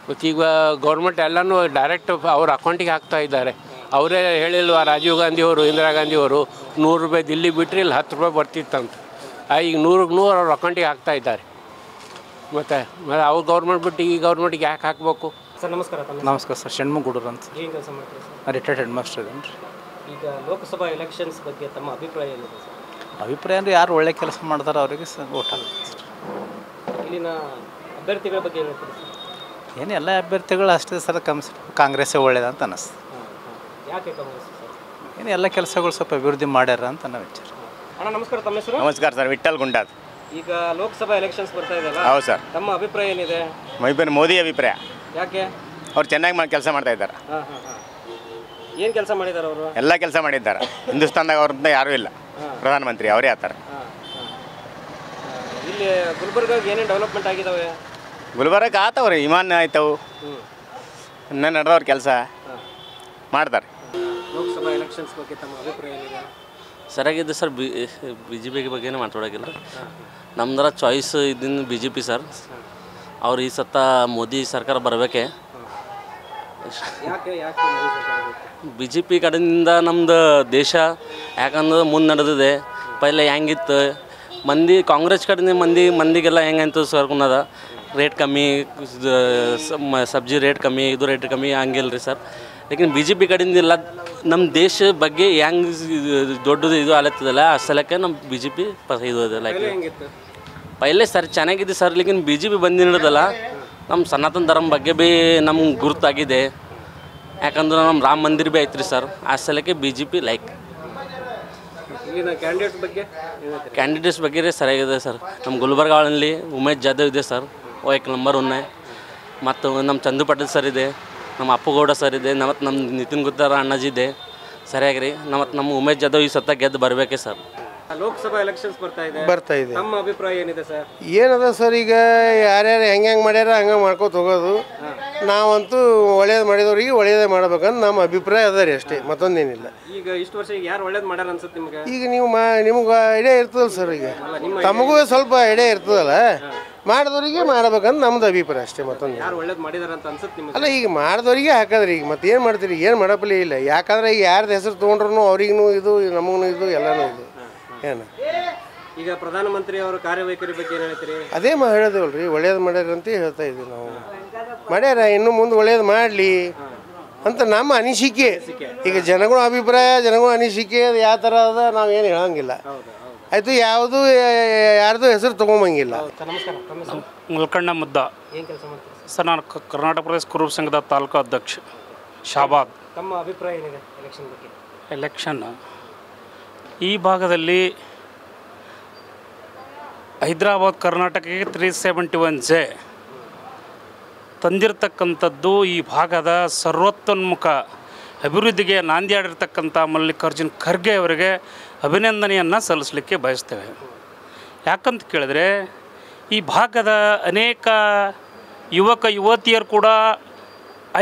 ಮತ್ತು ಈಗ ಗೌರ್ಮೆಂಟ್ ಎಲ್ಲನೂ ಡೈರೆಕ್ಟ್ ಅವ್ರ ಅಕೌಂಟಿಗೆ ಹಾಕ್ತಾ ಇದ್ದಾರೆ. ಅವರೇ ಹೇಳಿಲ್ವ ರಾಜೀವ್ ಗಾಂಧಿಯವರು, ಇಂದಿರಾ ಗಾಂಧಿಯವರು 100 ರೂಪಾಯಿ ದಿಲ್ಲಿ ಬಿಟ್ಟರೆ ಇಲ್ಲಿ 10 ರೂಪಾಯಿ ಬರ್ತಿತ್ತಂತ. ಈಗ 100ಕ್ಕೆ 100 ಅವ್ರ ಅಕೌಂಟಿಗೆ ಹಾಕ್ತಾ ಇದ್ದಾರೆ. ಮತ್ತು ಅವ್ರ ಗೌರ್ಮೆಂಟ್ ಬಿಟ್ಟು ಈ ಗೌರ್ಮೆಂಟಿಗೆ ಯಾಕೆ ಹಾಕಬೇಕು? ಸರ್ ನಮಸ್ಕಾರ. ನಮಸ್ಕಾರ ಸರ್, ಷಣ್ಮುಗೌಡರು ಅಂತ. ಏನು ಕೆಲಸ ಮಾಡ್ತೀರಿ ಸರ್? ರಿಟೈರ್ಡ್ ಹೆಡ್ ಮಾಸ್ಟರ್ ಇದ್ದೀನಿ ರೀ. ಈಗ ಲೋಕಸಭಾ ಎಲೆಕ್ಷನ್ಸ್ ಬಗ್ಗೆ ತಮ್ಮ ಅಭಿಪ್ರಾಯ ಏನಿದೆ ಸರ್? ಅಭಿಪ್ರಾಯ ಅಂದರೆ ಯಾರು ಒಳ್ಳೆ ಕೆಲಸ ಮಾಡ್ತಾರೆ ಅವರಿಗೆ ಓಟ್ ಹಾಕ್ತೀವಿ ಸರ್. ಇಲ್ಲಿನ ಅಭ್ಯರ್ಥಿಗಳ ಬಗ್ಗೆ ಏನು ಹೇಳ್ತೀರಿ ಸರ್? ಏನು ಎಲ್ಲ ಅಭ್ಯರ್ಥಿಗಳು ಅಷ್ಟೇ ಸರ್, ಕಾಂಗ್ರೆಸ್ಸೇ ಒಳ್ಳೇದಂತ ಅನ್ನಿಸ್ತು. ಯಾಕೆ ಕಾಂಗ್ರೆಸ್ ಸರ್? ಏನು ಎಲ್ಲ ಕೆಲಸಗಳು ಸ್ವಲ್ಪ ಅಭಿವೃದ್ಧಿ ಮಾಡ್ಯಾರ ಅಂತ ನಾವು ವಿಚಾರ. ಅಣ್ಣ ನಮಸ್ಕಾರ, ತಮ್ಮ ಹೆಸರು? ನಮಸ್ಕಾರ ಸರ್, ವಿಠಲ್ ಗುಂಡಾದ್. ಈಗ ಲೋಕಸಭಾ ಎಲೆಕ್ಷನ್ಸ್ ಬರ್ತಾ ಇದೆಯಲ್ಲ, ಹೌದು ಸರ್. ತಮ್ಮ ಅಭಿಪ್ರಾಯ ಏನಿದೆ? ಮೋದಿ ಅಭಿಪ್ರಾಯ. ಯಾಕೆ? ಅವ್ರು ಚೆನ್ನಾಗಿ ಕೆಲಸ ಮಾಡ್ತಾ ಇದ್ದಾರೆ. ಏನು ಕೆಲಸ ಮಾಡಿದ್ದಾರೆ ಅವರು? ಎಲ್ಲ ಕೆಲಸ ಮಾಡಿದ್ದಾರೆ. ಹಿಂದೂಸ್ತಾನದಾಗ ಅವ್ರಂತ ಯಾರೂ ಇಲ್ಲ, ಪ್ರಧಾನಮಂತ್ರಿ ಅವರೇ ಆತಾರೆ. ಇಲ್ಲಿ ಗುಲ್ಬರ್ಗಾಗ ಏನೇನು ಡೆವಲಪ್ಮೆಂಟ್ ಆಗಿದ್ದಾವೆ? ಗುಲ್ಬರ್ಗಕ್ಕೆ ಆತವ್ರಿ, ವಿಮಾನ ಆಯ್ತವು, ಇನ್ನೂ ನಡೆದವ್ರ ಕೆಲಸ ಮಾಡ್ತಾರೆ. ಲೋಕಸಭಾ ಎಲೆಕ್ಷನ್ಸ್ ಬಗ್ಗೆ ತಮ್ಮ ಅಭಿಪ್ರಾಯ ಏನಿದೆ? ಸರಿಯಾಗಿದೆ ಸರ್. BJP ಬಗ್ಗೆನೇ ಮಾತಾಡೋಕ್ಕಿಲ್ಲ. ನಮ್ದರ ಚಾಯ್ಸ್ ಇದನ್ನು BJP ಸರ್. ಅವ್ರು ಈ ಸತ್ತ ಮೋದಿ ಸರ್ಕಾರ ಬರಬೇಕೆ. BJP ಕಡೆಯಿಂದ ನಮ್ಮದು ದೇಶ ಯಾಕಂದ್ರೆ ಮುಂದೆ ನಡೆದಿದೆ. ಪೈಲೆ ಹೆಂಗಿತ್ತು ಮಂದಿ, ಕಾಂಗ್ರೆಸ್ ಕಡೆಯಿಂದ ಮಂದಿಗೆಲ್ಲ ಹೆಂಗಂತ ಸರ್ಕೊಂಡದ ರೇಟ್ ಕಮ್ಮಿ, ಸಬ್ಜಿ ರೇಟ್ ಕಮ್ಮಿ, ಇದು ರೇಟ್ ಕಮ್ಮಿ ಹಂಗಿಲ್ಲ ರೀ ಸರ್. ಲೇಕಿನ್ BJP ಕಡೆಯಿಂದ ಇಲ್ಲ, ನಮ್ಮ ದೇಶ ಬಗ್ಗೆ ಹೆಂಗೆ ದೊಡ್ಡದು ಇದು ಆಲತ್ತದಲ್ಲ ಆ ಸಲಕ್ಕೆ ನಮ್ಮ BJP ಇದು ಲೈಕ್ ಪೈಲೆ ಸರ್ ಚೆನ್ನಾಗಿದೆ ಸರ್. ಲೇಕಿನ್ BJP ಬಂದಿರೋದಲ್ಲ ನಮ್ಮ ಸನಾತನ ಧರ್ಮ ಬಗ್ಗೆ ಭೀ ನಮ್ಗೆ ಗುರುತಾಗಿದೆ. ಯಾಕಂದ್ರೆ ನಮ್ಮ ರಾಮ ಮಂದಿರ ಭೀ ಐತ್ರಿ ಸರ್. ಆ ಸಲಕ್ಕೆ BJP ಲೈಕ್. ಕ್ಯಾಂಡಿಡೇಟ್ಸ್ ಬಗ್ಗೆ ಸರಿಯಾಗಿದೆ ಸರ್. ನಮ್ಮ ಗುಲ್ಬರ್ಗಾವಲ್ಲಿ ಉಮೇಶ್ ಜಾಧವ್ ಇದೆ ಸರ್, 1 ನಂಬರ್ 1. ಮತ್ತು ನಮ್ಮ ಚಂದು ಪಾಟೀಲ್ ಸರ್ ಇದೆ, ನಮ್ಮ ಅಪ್ಪುಗೌಡ ಸರ್ ಇದೆ, ಮತ್ತು ನಮ್ಮ ನಿತಿನ್ ಗುತ್ತಾರ ಅಣ್ಣಾಜಿ ಇದೆ. ಸರಿಯಾಗಿ ರೀ. ನಮ್ಮ ಉಮೇಶ್ ಜಾಧವ್ ಈ ಸತ್ತ ಗೆದ್ದು ಬರಬೇಕೆ ಸರ್. ಲೋಕಸಭಾ ಎಲೆಕ್ಷನ್ಸ್ ಬರ್ತಾ ಇದೆ. ನಮ್ಮ ಅಭಿಪ್ರಾಯ ಏನಿದೆ ಸರ್? ಏನದ ಸರ್, ಈಗ ಯಾರ್ಯಾರು ಹೆಂಗೆ ಮಾಡ್ಯಾರ ಹಂಗೆ ಮಾಡ್ಕೊತ ಹೋಗೋದು. ನಾವಂತೂ ಒಳ್ಳೇದು ಮಾಡಿದವ್ರಿಗೆ ಒಳ್ಳೇದೇ ಮಾಡ್ಬೇಕಂತ ನಮ್ಮ ಅಭಿಪ್ರಾಯ ಅದ ರೀ, ಅಷ್ಟೇ, ಮತ್ತೊಂದೇನಿಲ್ಲ. ಈಗ ಇಷ್ಟು ವರ್ಷ ಯಾರು ಒಳ್ಳೇದು ಮಾಡ್ಯಾರ ಅನ್ಸುತ್ತೆ ನಿಮಗೆ? ಈಗ ನಿಮ್ಗೆ ಐಡಿಯಾ ಇರ್ತದಲ್ಲ ಸರ್, ಈಗ ತಮಗೂ ಸ್ವಲ್ಪ ಐಡಿಯಾ ಇರ್ತದಲ್ಲ, ಮಾಡಿದವ್ರಿಗೆ ಮಾಡ್ಬೇಕಂತ ನಮ್ದು ಅಭಿಪ್ರಾಯ ಅಷ್ಟೇ, ಮತ್ತೊಂದು. ಯಾರು ಒಳ್ಳೇದು ಮಾಡಿದಾರೆ ಅಂತ ಅನ್ಸುತ್ತೆ ನಿಮಗೆ? ಅಲ್ಲ, ಈಗ ಮಾಡಿದವ್ರಿಗೆ ಹಾಕೋದ್ರಿ. ಈಗ ಮತ್ತೆ ಏನು ಮಾಡ್ತೀರಿ, ಏನು ಮಾಡಪ್ಪಲೇ ಇಲ್ಲ. ಯಾಕಂದ್ರೆ ಈಗ ಯಾರ್ದು ಹೆಸರು ತೊಗೊಂಡ್ರು ಅವ್ರಿಗೂ ಇದು, ನಮಗೂ ಇದು, ಎಲ್ಲನೂ ಇದು. ಏನು ಈಗ ಪ್ರಧಾನಮಂತ್ರಿ ಅವರ ಕಾರ್ಯವೈಖರಿ ಬಗ್ಗೆ ಏನು ಹೇಳ್ತೀರಿ? ಅದೇ ಹೇಳಿದೇವಲ್ರಿ, ಒಳ್ಳೇದು ಮಾಡ್ಯಾರ ಅಂತ ಹೇಳ್ತಾ ಇದ್ದೀವಿ ನಾವು. ಮಾಡ್ಯಾರ, ಇನ್ನು ಮುಂದೆ ಒಳ್ಳೇದು ಮಾಡಲಿ ಅಂತ ನಮ್ಮ ಅನಿಸಿಕೆ. ಈಗ ಜನಗಳ ಅಭಿಪ್ರಾಯ, ಜನಗಳ ಅನಿಸಿಕೆ ಅದು ಯಾವ ಥರ ಅದ ನಾವೇನು ಹೇಳಂಗಿಲ್ಲ. ಆಯಿತು, ಯಾವುದು ಯಾರ್ದು ಹೆಸರು ತೊಗೊಂಬಂಗಿಲ್ಲ. ಮುಲ್ಕಣ್ಣ ಮುದ್ದ. ಏನು ಕೆಲಸ ಮಾಡ್ತೀರಿ ಸರ್? ನಾನು ಕರ್ನಾಟಕ ಪ್ರದೇಶ ಕುರುಬ ಸಂಘದ ತಾಲೂಕು ಅಧ್ಯಕ್ಷ ಶಾಬಾದ್. ತಮ್ಮ ಅಭಿಪ್ರಾಯ ಏನಿದೆ ಎಲೆಕ್ಷನ್ ಬಗ್ಗೆ? ಎಲೆಕ್ಷನ್ ಈ ಭಾಗದಲ್ಲಿ ಹೈದರಾಬಾದ್ ಕರ್ನಾಟಕಕ್ಕೆ 371 ತಂದಿರತಕ್ಕಂಥದ್ದು ಈ ಭಾಗದ ಸರ್ವತೋನ್ಮುಖ ಅಭಿವೃದ್ಧಿಗೆ ನಾಂದಿಯಾಡಿರ್ತಕ್ಕಂಥ ಮಲ್ಲಿಕಾರ್ಜುನ್ ಖರ್ಗೆ ಅವರಿಗೆ ಅಭಿನಂದನೆಯನ್ನು ಸಲ್ಲಿಸಲಿಕ್ಕೆ ಬಯಸ್ತೇವೆ. ಯಾಕಂತ ಕೇಳಿದ್ರೆ ಈ ಭಾಗದ ಅನೇಕ ಯುವಕ ಯುವತಿಯರು ಕೂಡ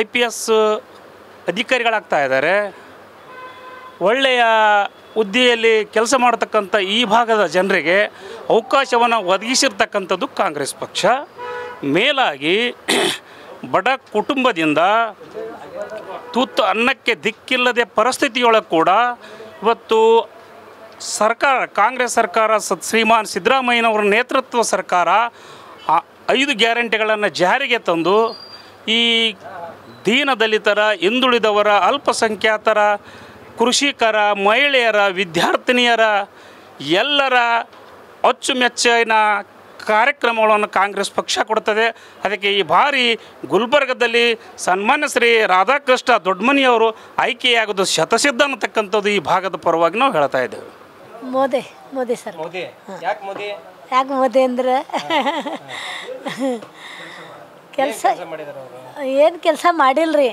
IPS ಅಧಿಕಾರಿಗಳಾಗ್ತಾ ಇದ್ದಾರೆ. ಒಳ್ಳೆಯ ಹುದ್ದೆಯಲ್ಲಿ ಕೆಲಸ ಮಾಡತಕ್ಕಂಥ ಈ ಭಾಗದ ಜನರಿಗೆ ಅವಕಾಶವನ್ನು ಒದಗಿಸಿರ್ತಕ್ಕಂಥದ್ದು ಕಾಂಗ್ರೆಸ್ ಪಕ್ಷ. ಮೇಲಾಗಿ ಬಡ ಕುಟುಂಬದಿಂದ ತುತ್ತು ಅನ್ನಕ್ಕೆ ದಿಕ್ಕಿಲ್ಲದೆ ಪರಿಸ್ಥಿತಿಯೊಳಗೆ ಕೂಡ ಇವತ್ತು ಕಾಂಗ್ರೆಸ್ ಸರ್ಕಾರ ಶ್ರೀಮಾನ್ ಸಿದ್ದರಾಮಯ್ಯನವರ ನೇತೃತ್ವ ಸರ್ಕಾರ 5 ಗ್ಯಾರಂಟಿಗಳನ್ನು ಜಾರಿಗೆ ತಂದು ಈ ದೀನದಲಿತರ, ಹಿಂದುಳಿದವರ, ಅಲ್ಪಸಂಖ್ಯಾತರ, ಕೃಷಿಕರ, ಮಹಿಳೆಯರ, ವಿದ್ಯಾರ್ಥಿನಿಯರ ಎಲ್ಲರ ಅಚ್ಚುಮೆಚ್ಚಿನ ಕಾರ್ಯಕ್ರಮಗಳನ್ನು ಕಾಂಗ್ರೆಸ್ ಪಕ್ಷ ಕೊಡುತ್ತದೆ. ಅದಕ್ಕೆ ಈ ಬಾರಿ ಗುಲ್ಬರ್ಗದಲ್ಲಿ ಸನ್ಮಾನ್ಯ ಶ್ರೀ ರಾಧಾಕೃಷ್ಣ ದೊಡ್ಡಮನಿಯವರು ಆಯ್ಕೆಯಾಗೋದು ಶತಸಿದ್ಧ ಅನ್ನತಕ್ಕಂಥದ್ದು ಈ ಭಾಗದ ಪರವಾಗಿ ನಾವು ಹೇಳ್ತಾ ಇದ್ದೇವೆ. ಮೋದಿ ಸರ್. ಯಾಕೆ ಮೋದಿ ಅಂದ್ರೆ ಏನು ಕೆಲಸ ಮಾಡಿಲ್ರಿ,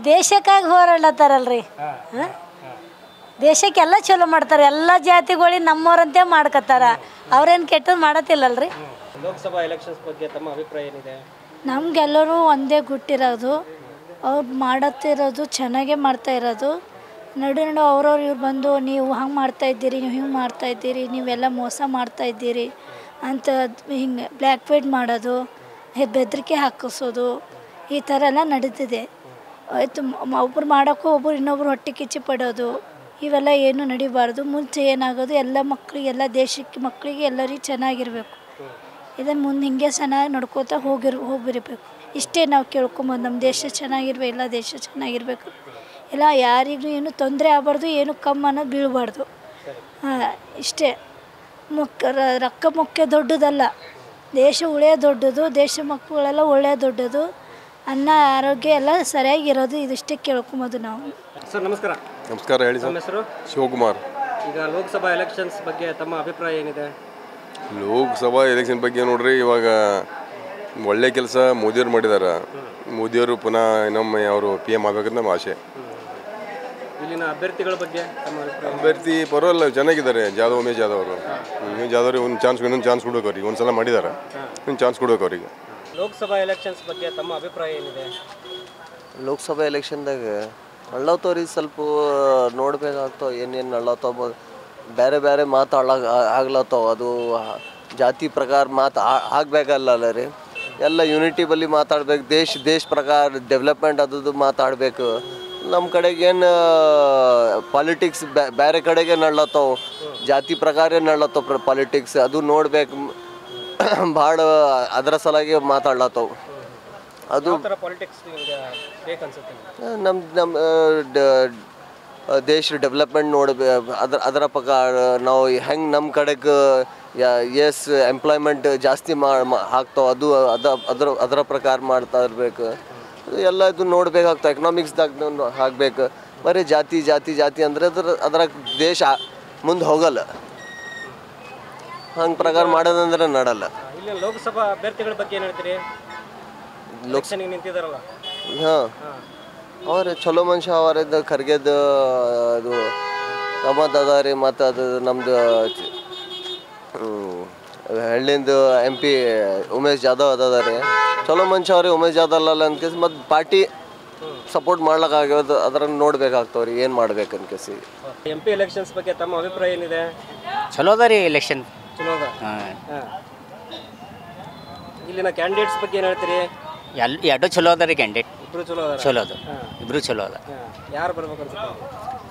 ದೇಶಕ್ಕಾಗಿ ಹೋರಾಡ್ಲತ್ತಾರಲ್ರಿ. ದೇಶಕ್ಕೆಲ್ಲ ಚಲೋ ಮಾಡ್ತಾರೆ, ಎಲ್ಲ ಜಾತಿಗಳಿಗೆ ನಮ್ಮವ್ರಂತೆ ಮಾಡ್ಕೊತಾರ, ಅವ್ರೇನು ಕೆಟ್ಟದ್ದು ಮಾಡತ್ತಿಲ್ಲಲ್ರಿ. ಲೋಕಸಭಾ ಎಲೆಕ್ಷನ್ಸ್ ಬಗ್ಗೆ ತಮ್ಮ ಅಭಿಪ್ರಾಯ ಏನಿದೆ? ನಮಗೆಲ್ಲರೂ ಒಂದೇ ಗುಟ್ಟಿರೋದು, ಅವ್ರು ಮಾಡತ್ತಿರೋದು ಚೆನ್ನಾಗೇ ಮಾಡ್ತಾ ಇರೋದು. ನಡು ಅವ್ರವ್ರು ಇವ್ರು ಬಂದು ನೀವು ಹಂಗೆ ಮಾಡ್ತಾಯಿದ್ದೀರಿ, ನೀವು ಹಿಂಗೆ ಮಾಡ್ತಾಯಿದ್ದೀರಿ, ನೀವೆಲ್ಲ ಮೋಸ ಮಾಡ್ತಾಯಿದ್ದೀರಿ ಅಂತ ಹಿಂಗೆ ಬ್ಲ್ಯಾಕ್ ಮೇಲ್ ಮಾಡೋದು, ಬೆದರಿಕೆ ಹಾಕಿಸೋದು, ಈ ಥರ ಎಲ್ಲ ನಡೀತಿದೆ. ಆಯಿತು, ಒಬ್ರು ಮಾಡೋಕ್ಕೂ ಒಬ್ರು ಇನ್ನೊಬ್ರು ಹೊಟ್ಟೆ ಕಿಚ್ಚಿ ಪಡೋದು, ಇವೆಲ್ಲ ಏನು ನಡಿಬಾರ್ದು. ಮುಂಚೆ ಏನಾಗೋದು, ಎಲ್ಲ ಮಕ್ಕಳಿಗೆ, ಎಲ್ಲ ದೇಶಕ್ಕೆ ಮಕ್ಕಳಿಗೆ ಎಲ್ಲರಿಗೂ ಚೆನ್ನಾಗಿರಬೇಕು. ಇದನ್ನು ಮುಂದೆ ಹಿಂಗೆ ಚೆನ್ನಾಗಿ ನಡ್ಕೋತಾ ಹೋಗಿರಬೇಕು. ಇಷ್ಟೇ ನಾವು ಕೇಳ್ಕೊಂಬೋದು. ನಮ್ಮ ದೇಶ ಚೆನ್ನಾಗಿರ್ಬೇಕು, ಎಲ್ಲ ದೇಶ ಚೆನ್ನಾಗಿರಬೇಕು, ಎಲ್ಲ ಯಾರಿಗೂ ಏನು ತೊಂದರೆ ಆಗಬಾರ್ದು, ಏನು ಕಮ್ಮಿ ಅನ್ನೋದು ಬೀಳಬಾರ್ದು. ಇಷ್ಟೇ ರೊಕ್ಕ ಮುಖ್ಯ ದೊಡ್ಡದಲ್ಲ, ದೇಶ ಉಳಿಯೋ ದೊಡ್ಡದು, ದೇಶ ಮಕ್ಕಳೆಲ್ಲ ಒಳ್ಳೆಯ ದೊಡ್ಡದು, ಅನ್ನ ಆರೋಗ್ಯ ಎಲ್ಲ ಸರಿಯಾಗಿರೋದು. ಇದಿಷ್ಟೇ ಕೇಳ್ಕೊಂಬೋದು ನಾವು. ಸರ್ ನಮಸ್ಕಾರ. ನಮಸ್ಕಾರ, ಹೇಳಿ ಸರ್. ನಮ್ಮ ಹೆಸರು ಶಿವಕುಮಾರ್. ಈಗ ಲೋಕಸಭಾ ಎಲೆಕ್ಷನ್ಸ್ ಬಗ್ಗೆ ತಮ್ಮ ಅಭಿಪ್ರಾಯ ಏನಿದೆ? ಲೋಕಸಭಾ ಎಲೆಕ್ಷನ್ ಬಗ್ಗೆ ನೋಡ್ರಿ, ಇವಾಗ ಒಳ್ಳೆ ಕೆಲಸ ಮೋದಿಯವ್ರು ಮಾಡಿದ್ದಾರೆ. ಮೋದಿಯವರು ಪುನಃ ಇನ್ನೊಮ್ಮೆ ಅವರು PM ಆಗಬೇಕಂತ ನಮ್ಮ ಆಸೆ. ಇಲ್ಲಿನ ಅಭ್ಯರ್ಥಿಗಳ ಬಗ್ಗೆ ತಮ್ಮ ಅಭಿಪ್ರಾಯ? ಅಭ್ಯರ್ಥಿ ಪರವಾಗಿಲ್ಲ, ಚೆನ್ನಾಗಿದ್ದಾರೆ. ಉಮೇಶ್ ಜಾಧವ್ ಅವರು. ಉಮೇಶ್ ಜಾಧವ್ ಅವ್ರಿಗೆ ಇನ್ನೊಂದು ಚಾನ್ಸ್ ಕೊಡ್ಬೇಕು ಅವ್ರಿಗೆ. ಒಂದು ಸಲ ಮಾಡಿದ್ದಾರೆ, ಇನ್ನೊಂದು ಚಾನ್ಸ್ ಕೊಡ್ಬೇಕು ಅವರಿಗೆ. ಲೋಕಸಭಾ ಎಲೆಕ್ಷನ್ಸ್ ಬಗ್ಗೆ ತಮ್ಮ ಅಭಿಪ್ರಾಯ ಏನಿದೆ? ಲೋಕಸಭಾ ಎಲೆಕ್ಷನ್ದಾಗ ಅಳ್ಳತ್ತವ್ರಿ ಸ್ವಲ್ಪ ನೋಡ್ಬೇಕಾಗ್ತಾವ, ಏನೇನು ಅಳ್ಳತ್ತವ, ಬೇರೆ ಬೇರೆ ಮಾತು ಆಗ್ಲತ್ತವ. ಅದು ಜಾತಿ ಪ್ರಕಾರ ಮಾತು ಆಗಬೇಕಲ್ಲ ರೀ. ಎಲ್ಲ ಯೂನಿಟಿ ಬಲ್ಲಿ ಮಾತಾಡ್ಬೇಕು, ದೇಶ ಪ್ರಕಾರ ಡೆವಲಪ್ಮೆಂಟ್ ಅದು ಮಾತಾಡಬೇಕು. ನಮ್ಮ ಕಡೆಗೆ ಏನು ಪಾಲಿಟಿಕ್ಸ್ ಬೇರೆ ಕಡೆಗೆ ನಡ್ಲತ್ತವ, ಜಾತಿ ಪ್ರಕಾರ ನಡ್ಲತ್ತವ ಪಾಲಿಟಿಕ್ಸ್. ಅದು ನೋಡ್ಬೇಕು ಭಾಳ, ಅದರ ಸಲಾಗಿ ಮಾತಾಡ್ಲತ್ತವ. ಅದು ನಮ್ಮ ದೇಶ ಡೆವಲಪ್ಮೆಂಟ್ ನೋಡ್ಬೇಕು. ಅದರ ಪ್ರಕಾರ ನಾವು ಹೆಂಗೆ ನಮ್ಮ ಕಡೆಗೆ ಎಂಪ್ಲಾಯ್ಮೆಂಟ್ ಜಾಸ್ತಿ ಆಗ್ತಾವೆ, ಅದರ ಪ್ರಕಾರ ಮಾಡ್ತಾ ಇರಬೇಕು. ಎಲ್ಲ ಇದು ನೋಡ್ಬೇಕಾಗ್ತವೆ. ಎಕನಾಮಿಕ್ಸ್ದಾಗ ಹಾಕ್ಬೇಕು. ಬರೀ ಜಾತಿ ಜಾತಿ ಜಾತಿ ಅಂದರೆ ಅದರ ದೇಶ ಮುಂದೆ ಹೋಗಲ್ಲ. ಹಂಗೆ ಪ್ರಕಾರ ಮಾಡೋದಂದ್ರೆ ನಡಲ್ಲ. ಇಲ್ಲಿ ಲೋಕಸಭಾ ಅಭ್ಯರ್ಥಿಗಳ ಬಗ್ಗೆ ಏನು ಹೇಳ್ತೀರಿ? ನಿಂತಿದ್ದಾರಲ್ಲ, ಹಾಂ, ಅವ್ರೆ ಚಲೋ ಮನುಷ್ಯ ಅವರಿದ್ದ. ಖರ್ಗೆದ ಅದು ಕಮತ್ ಅದ ರೀ. ಮತ್ತು ಅದು ನಮ್ಮದು ಹಳ್ಳಿಂದ MP ಉಮೇಶ್ ಜಾಧವ್ ಅದ ರೀ. ಚಲೋ ಮನುಷ್ಯ ಅವ್ರಿ ಉಮೇಶ್ ಜಾಧವ್ ಅಲ್ಲ ಅನ್ಕೇಸಿ. ಮತ್ತು ಪಾರ್ಟಿ ಸಪೋರ್ಟ್ ಮಾಡ್ಲಿಕ್ಕಾಗ್ಯದ, ಅದನ್ನು ನೋಡ್ಬೇಕಾಗ್ತಾವ್ರಿ ಏನು ಮಾಡ್ಬೇಕು ಅನ್ಕೇಸಿ. MP ಎಲೆಕ್ಷನ್ಸ್ ಬಗ್ಗೆ ತಮ್ಮ ಅಭಿಪ್ರಾಯ ಏನಿದೆ? ಚಲೋ ಅದ ರೀ ಎಲೆಕ್ಷನ್. ಚಲೋ ಅದ. ಇಲ್ಲಿನ ಕ್ಯಾಂಡಿಡೇಟ್ಸ್ ಬಗ್ಗೆ ಏನು ಹೇಳ್ತೀರಿ? ಎರಡು ಚಲೋ ಅದ ರೀ ಕ್ಯಾಂಡಿಡೇಟ್. ಇಬ್ರು ಚಲೋ ಅದ. ಚಲೋ ಅದ, ಇಬ್ರು ಚಲೋ ಅದ. ಯಾರು ಬರ್ಬೇಕು ಅನ್ಸುತ್ತೆ?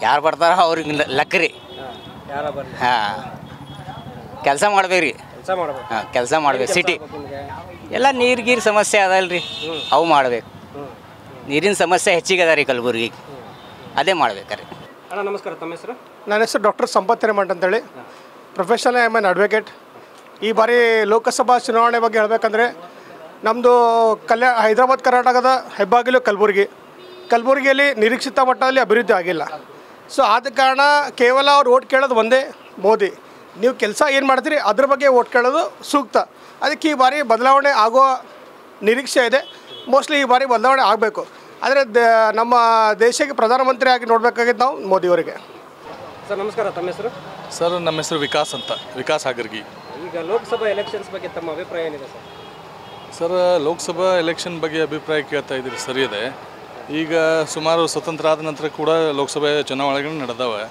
ಯಾರು ಬರ್ತಾರ ಅವ್ರಿಗೆ ಲಕ್ ರೀ. ಯಾರ ಬರ್ಲಿ? ಹಾಂ, ಕೆಲಸ ಮಾಡ್ಬೇಕು ರೀ. ಹಾಂ, ಕೆಲಸ ಮಾಡ್ಬೇಕು. ಸಿಟಿ ಎಲ್ಲ ನೀರು ಸಮಸ್ಯೆ ಅದಲ್ರಿ, ಅವು ಮಾಡ್ಬೇಕು. ನೀರಿನ ಸಮಸ್ಯೆ ಹೆಚ್ಚಿಗೆ ಅದ ರೀ ಕಲಬುರ್ಗಿಗೆ, ಅದೇ ಮಾಡ್ಬೇಕಾರೆ. ಅಣ್ಣ ನಮಸ್ಕಾರ, ತಮ್ಮ ಹೆಸರು? ನನ್ನ ಹೆಸರು ಡಾಕ್ಟರ್ ಸಂಪತ್ ಹಿರೇಮಠ ಅಂತೇಳಿ. Professional I am an advocate. ಈ ಬಾರಿ ಲೋಕಸಭಾ ಚುನಾವಣೆ ಬಗ್ಗೆ ಹೇಳಬೇಕಂದ್ರೆ ನಮ್ಮದು ಹೈದರಾಬಾದ್ ಕರ್ನಾಟಕದ ಹೆಬ್ಬಾಗಿಲು ಕಲಬುರಗಿಯಲ್ಲಿ ನಿರೀಕ್ಷಿತ ಮಟ್ಟದಲ್ಲಿ ಅಭಿವೃದ್ಧಿ ಆಗಿಲ್ಲ. ಸೊ ಆದ ಕಾರಣ ಕೇವಲ ಅವ್ರು ಓಟ್ ಕೇಳೋದು ಒಂದೇ, ಮೋದಿ ನೀವು ಕೆಲಸ ಏನು ಮಾಡ್ತೀರಿ ಅದ್ರ ಬಗ್ಗೆ ಓಟ್ ಕೇಳೋದು ಸೂಕ್ತ. ಅದಕ್ಕೆ ಈ ಬಾರಿ ಬದಲಾವಣೆ ಆಗೋ ನಿರೀಕ್ಷೆ ಇದೆ. ಮೋಸ್ಟ್ಲಿ ಈ ಬಾರಿ ಬದಲಾವಣೆ ಆಗಬೇಕು. ಆದರೆ ನಮ್ಮ ದೇಶಕ್ಕೆ ಪ್ರಧಾನಮಂತ್ರಿ ಆಗಿ ನೋಡಬೇಕಾಗಿದ್ದು ನಾವು ಮೋದಿಯವರಿಗೆ. ಸರ್ ನಮಸ್ಕಾರ, ತಮ್ಮ ಹೆಸರು? ಸರ್ ನಮ್ಮ ಹೆಸರು ವಿಕಾಸ್ ಅಂತ, ವಿಕಾಸ್ ಹಾಗರ್ಗಿ. ಈಗ ಲೋಕಸಭಾ ಎಲೆಕ್ಷನ್ಸ್ ಬಗ್ಗೆ ತಮ್ಮ ಅಭಿಪ್ರಾಯ ಏನಿದೆ ಸರ್? ಸರ್ ಲೋಕಸಭಾ ಎಲೆಕ್ಷನ್ ಬಗ್ಗೆ ಅಭಿಪ್ರಾಯ ಕೇಳ್ತಾ ಇದ್ದೀರಿ, ಸರಿ ಇದೆ. ಈಗ ಸುಮಾರು ಸ್ವತಂತ್ರ ಆದ ನಂತರ ಕೂಡ ಲೋಕಸಭೆ ಚುನಾವಣೆಗಳು ನಡೆದವೆ.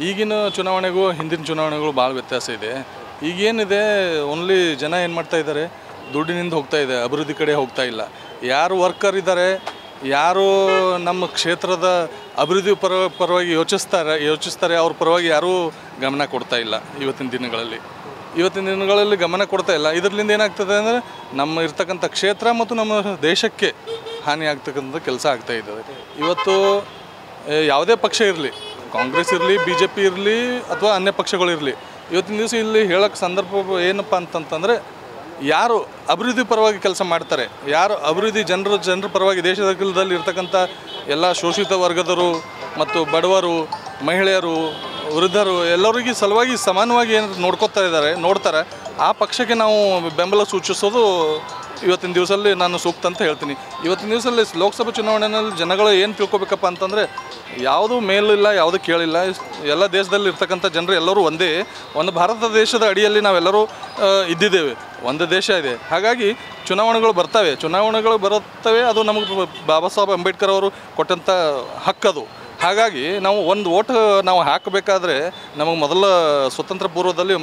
ಈಗಿನ ಚುನಾವಣೆಗೂ ಹಿಂದಿನ ಚುನಾವಣೆಗಳು ಭಾಳ ವ್ಯತ್ಯಾಸ ಇದೆ. ಈಗೇನಿದೆ, ಓನ್ಲಿ ಜನ ಏನು ಮಾಡ್ತಾ ಇದ್ದಾರೆ, ದುಡ್ಡಿನಿಂದ ಹೋಗ್ತಾ ಇದೆ, ಅಭಿವೃದ್ಧಿ ಕಡೆ ಹೋಗ್ತಾ ಇಲ್ಲ. ಯಾರು ವರ್ಕರ್ ಇದ್ದಾರೆ, ಯಾರು ನಮ್ಮ ಕ್ಷೇತ್ರದ ಅಭಿವೃದ್ಧಿ ಪರವಾಗಿ ಯೋಚಿಸ್ತಾರೆ ಅವ್ರ ಪರವಾಗಿ ಯಾರೂ ಗಮನ ಕೊಡ್ತಾ ಇಲ್ಲ ಇವತ್ತಿನ ದಿನಗಳಲ್ಲಿ ಗಮನ ಕೊಡ್ತಾ ಇಲ್ಲ. ಇದರಿಂದ ಏನಾಗ್ತದೆ ಅಂದರೆ ನಮ್ಮ ಇರ್ತಕ್ಕಂಥ ಕ್ಷೇತ್ರ ಮತ್ತು ನಮ್ಮ ದೇಶಕ್ಕೆ ಹಾನಿ ಆಗ್ತಕ್ಕಂಥ ಕೆಲಸ ಆಗ್ತಾ ಇದ್ದಾವೆ. ಇವತ್ತು ಯಾವುದೇ ಪಕ್ಷ ಇರಲಿ, ಕಾಂಗ್ರೆಸ್ ಇರಲಿ, BJP ಇರಲಿ ಅಥವಾ ಅನ್ಯ ಪಕ್ಷಗಳಿರಲಿ, ಇವತ್ತಿನ ದಿವಸ ಇಲ್ಲಿ ಹೇಳೋಕ್ಕೆ ಸಂದರ್ಭ ಏನಪ್ಪ ಅಂತಂತಂದರೆ ಯಾರು ಅಭಿವೃದ್ಧಿ ಪರವಾಗಿ ಕೆಲಸ ಮಾಡ್ತಾರೆ, ಯಾರು ಅಭಿವೃದ್ಧಿ ಜನರ ಪರವಾಗಿ ದೇಶದಲ್ಲಿ ಇರ್ತಕ್ಕಂಥ ಎಲ್ಲ ಶೋಷಿತ ವರ್ಗದವರು ಮತ್ತು ಬಡವರು, ಮಹಿಳೆಯರು, ವೃದ್ಧರು ಎಲ್ಲರಿಗೂ ಸಲುವಾಗಿ ಸಮಾನವಾಗಿ ಏನು ನೋಡ್ತಾರೆ ಆ ಪಕ್ಷಕ್ಕೆ ನಾವು ಬೆಂಬಲ ಸೂಚಿಸೋದು ಇವತ್ತಿನ ದಿವಸದಲ್ಲಿ ನಾನು ಸೂಕ್ತ ಅಂತ ಹೇಳ್ತೀನಿ. ಇವತ್ತಿನ ದಿವಸದಲ್ಲಿ ಲೋಕಸಭಾ ಚುನಾವಣೆಯಲ್ಲಿ ಜನಗಳು ಏನು ತಿಳ್ಕೊಬೇಕಪ್ಪ ಅಂತಂದರೆ ಯಾವುದೂ ಮೇಲಿಲ್ಲ, ಯಾವುದೂ ಕೇಳಿಲ್ಲ. ಎಲ್ಲ ದೇಶದಲ್ಲಿ ಇರ್ತಕ್ಕಂಥ ಜನರು ಎಲ್ಲರೂ ಒಂದೇ, ಒಂದು ಭಾರತ ದೇಶದ ಅಡಿಯಲ್ಲಿ ನಾವೆಲ್ಲರೂ ಇದ್ದಿದ್ದೇವೆ, ಒಂದು ದೇಶ ಇದೆ. ಹಾಗಾಗಿ ಚುನಾವಣೆಗಳು ಬರುತ್ತವೆ. ಅದು ನಮಗೆ ಬಾಬಾ ಸಾಹೇಬ್ ಅಂಬೇಡ್ಕರ್ ಅವರು ಕೊಟ್ಟಂಥ ಹಕ್ಕದು. ಹಾಗಾಗಿ ನಾವು ಒಂದು ಓಟ್ ನಾವು ಹಾಕಬೇಕಾದ್ರೆ ನಮಗೆ ಮೊದಲ ಸ್ವತಂತ್ರ ಪೂರ್ವದಲ್ಲಿ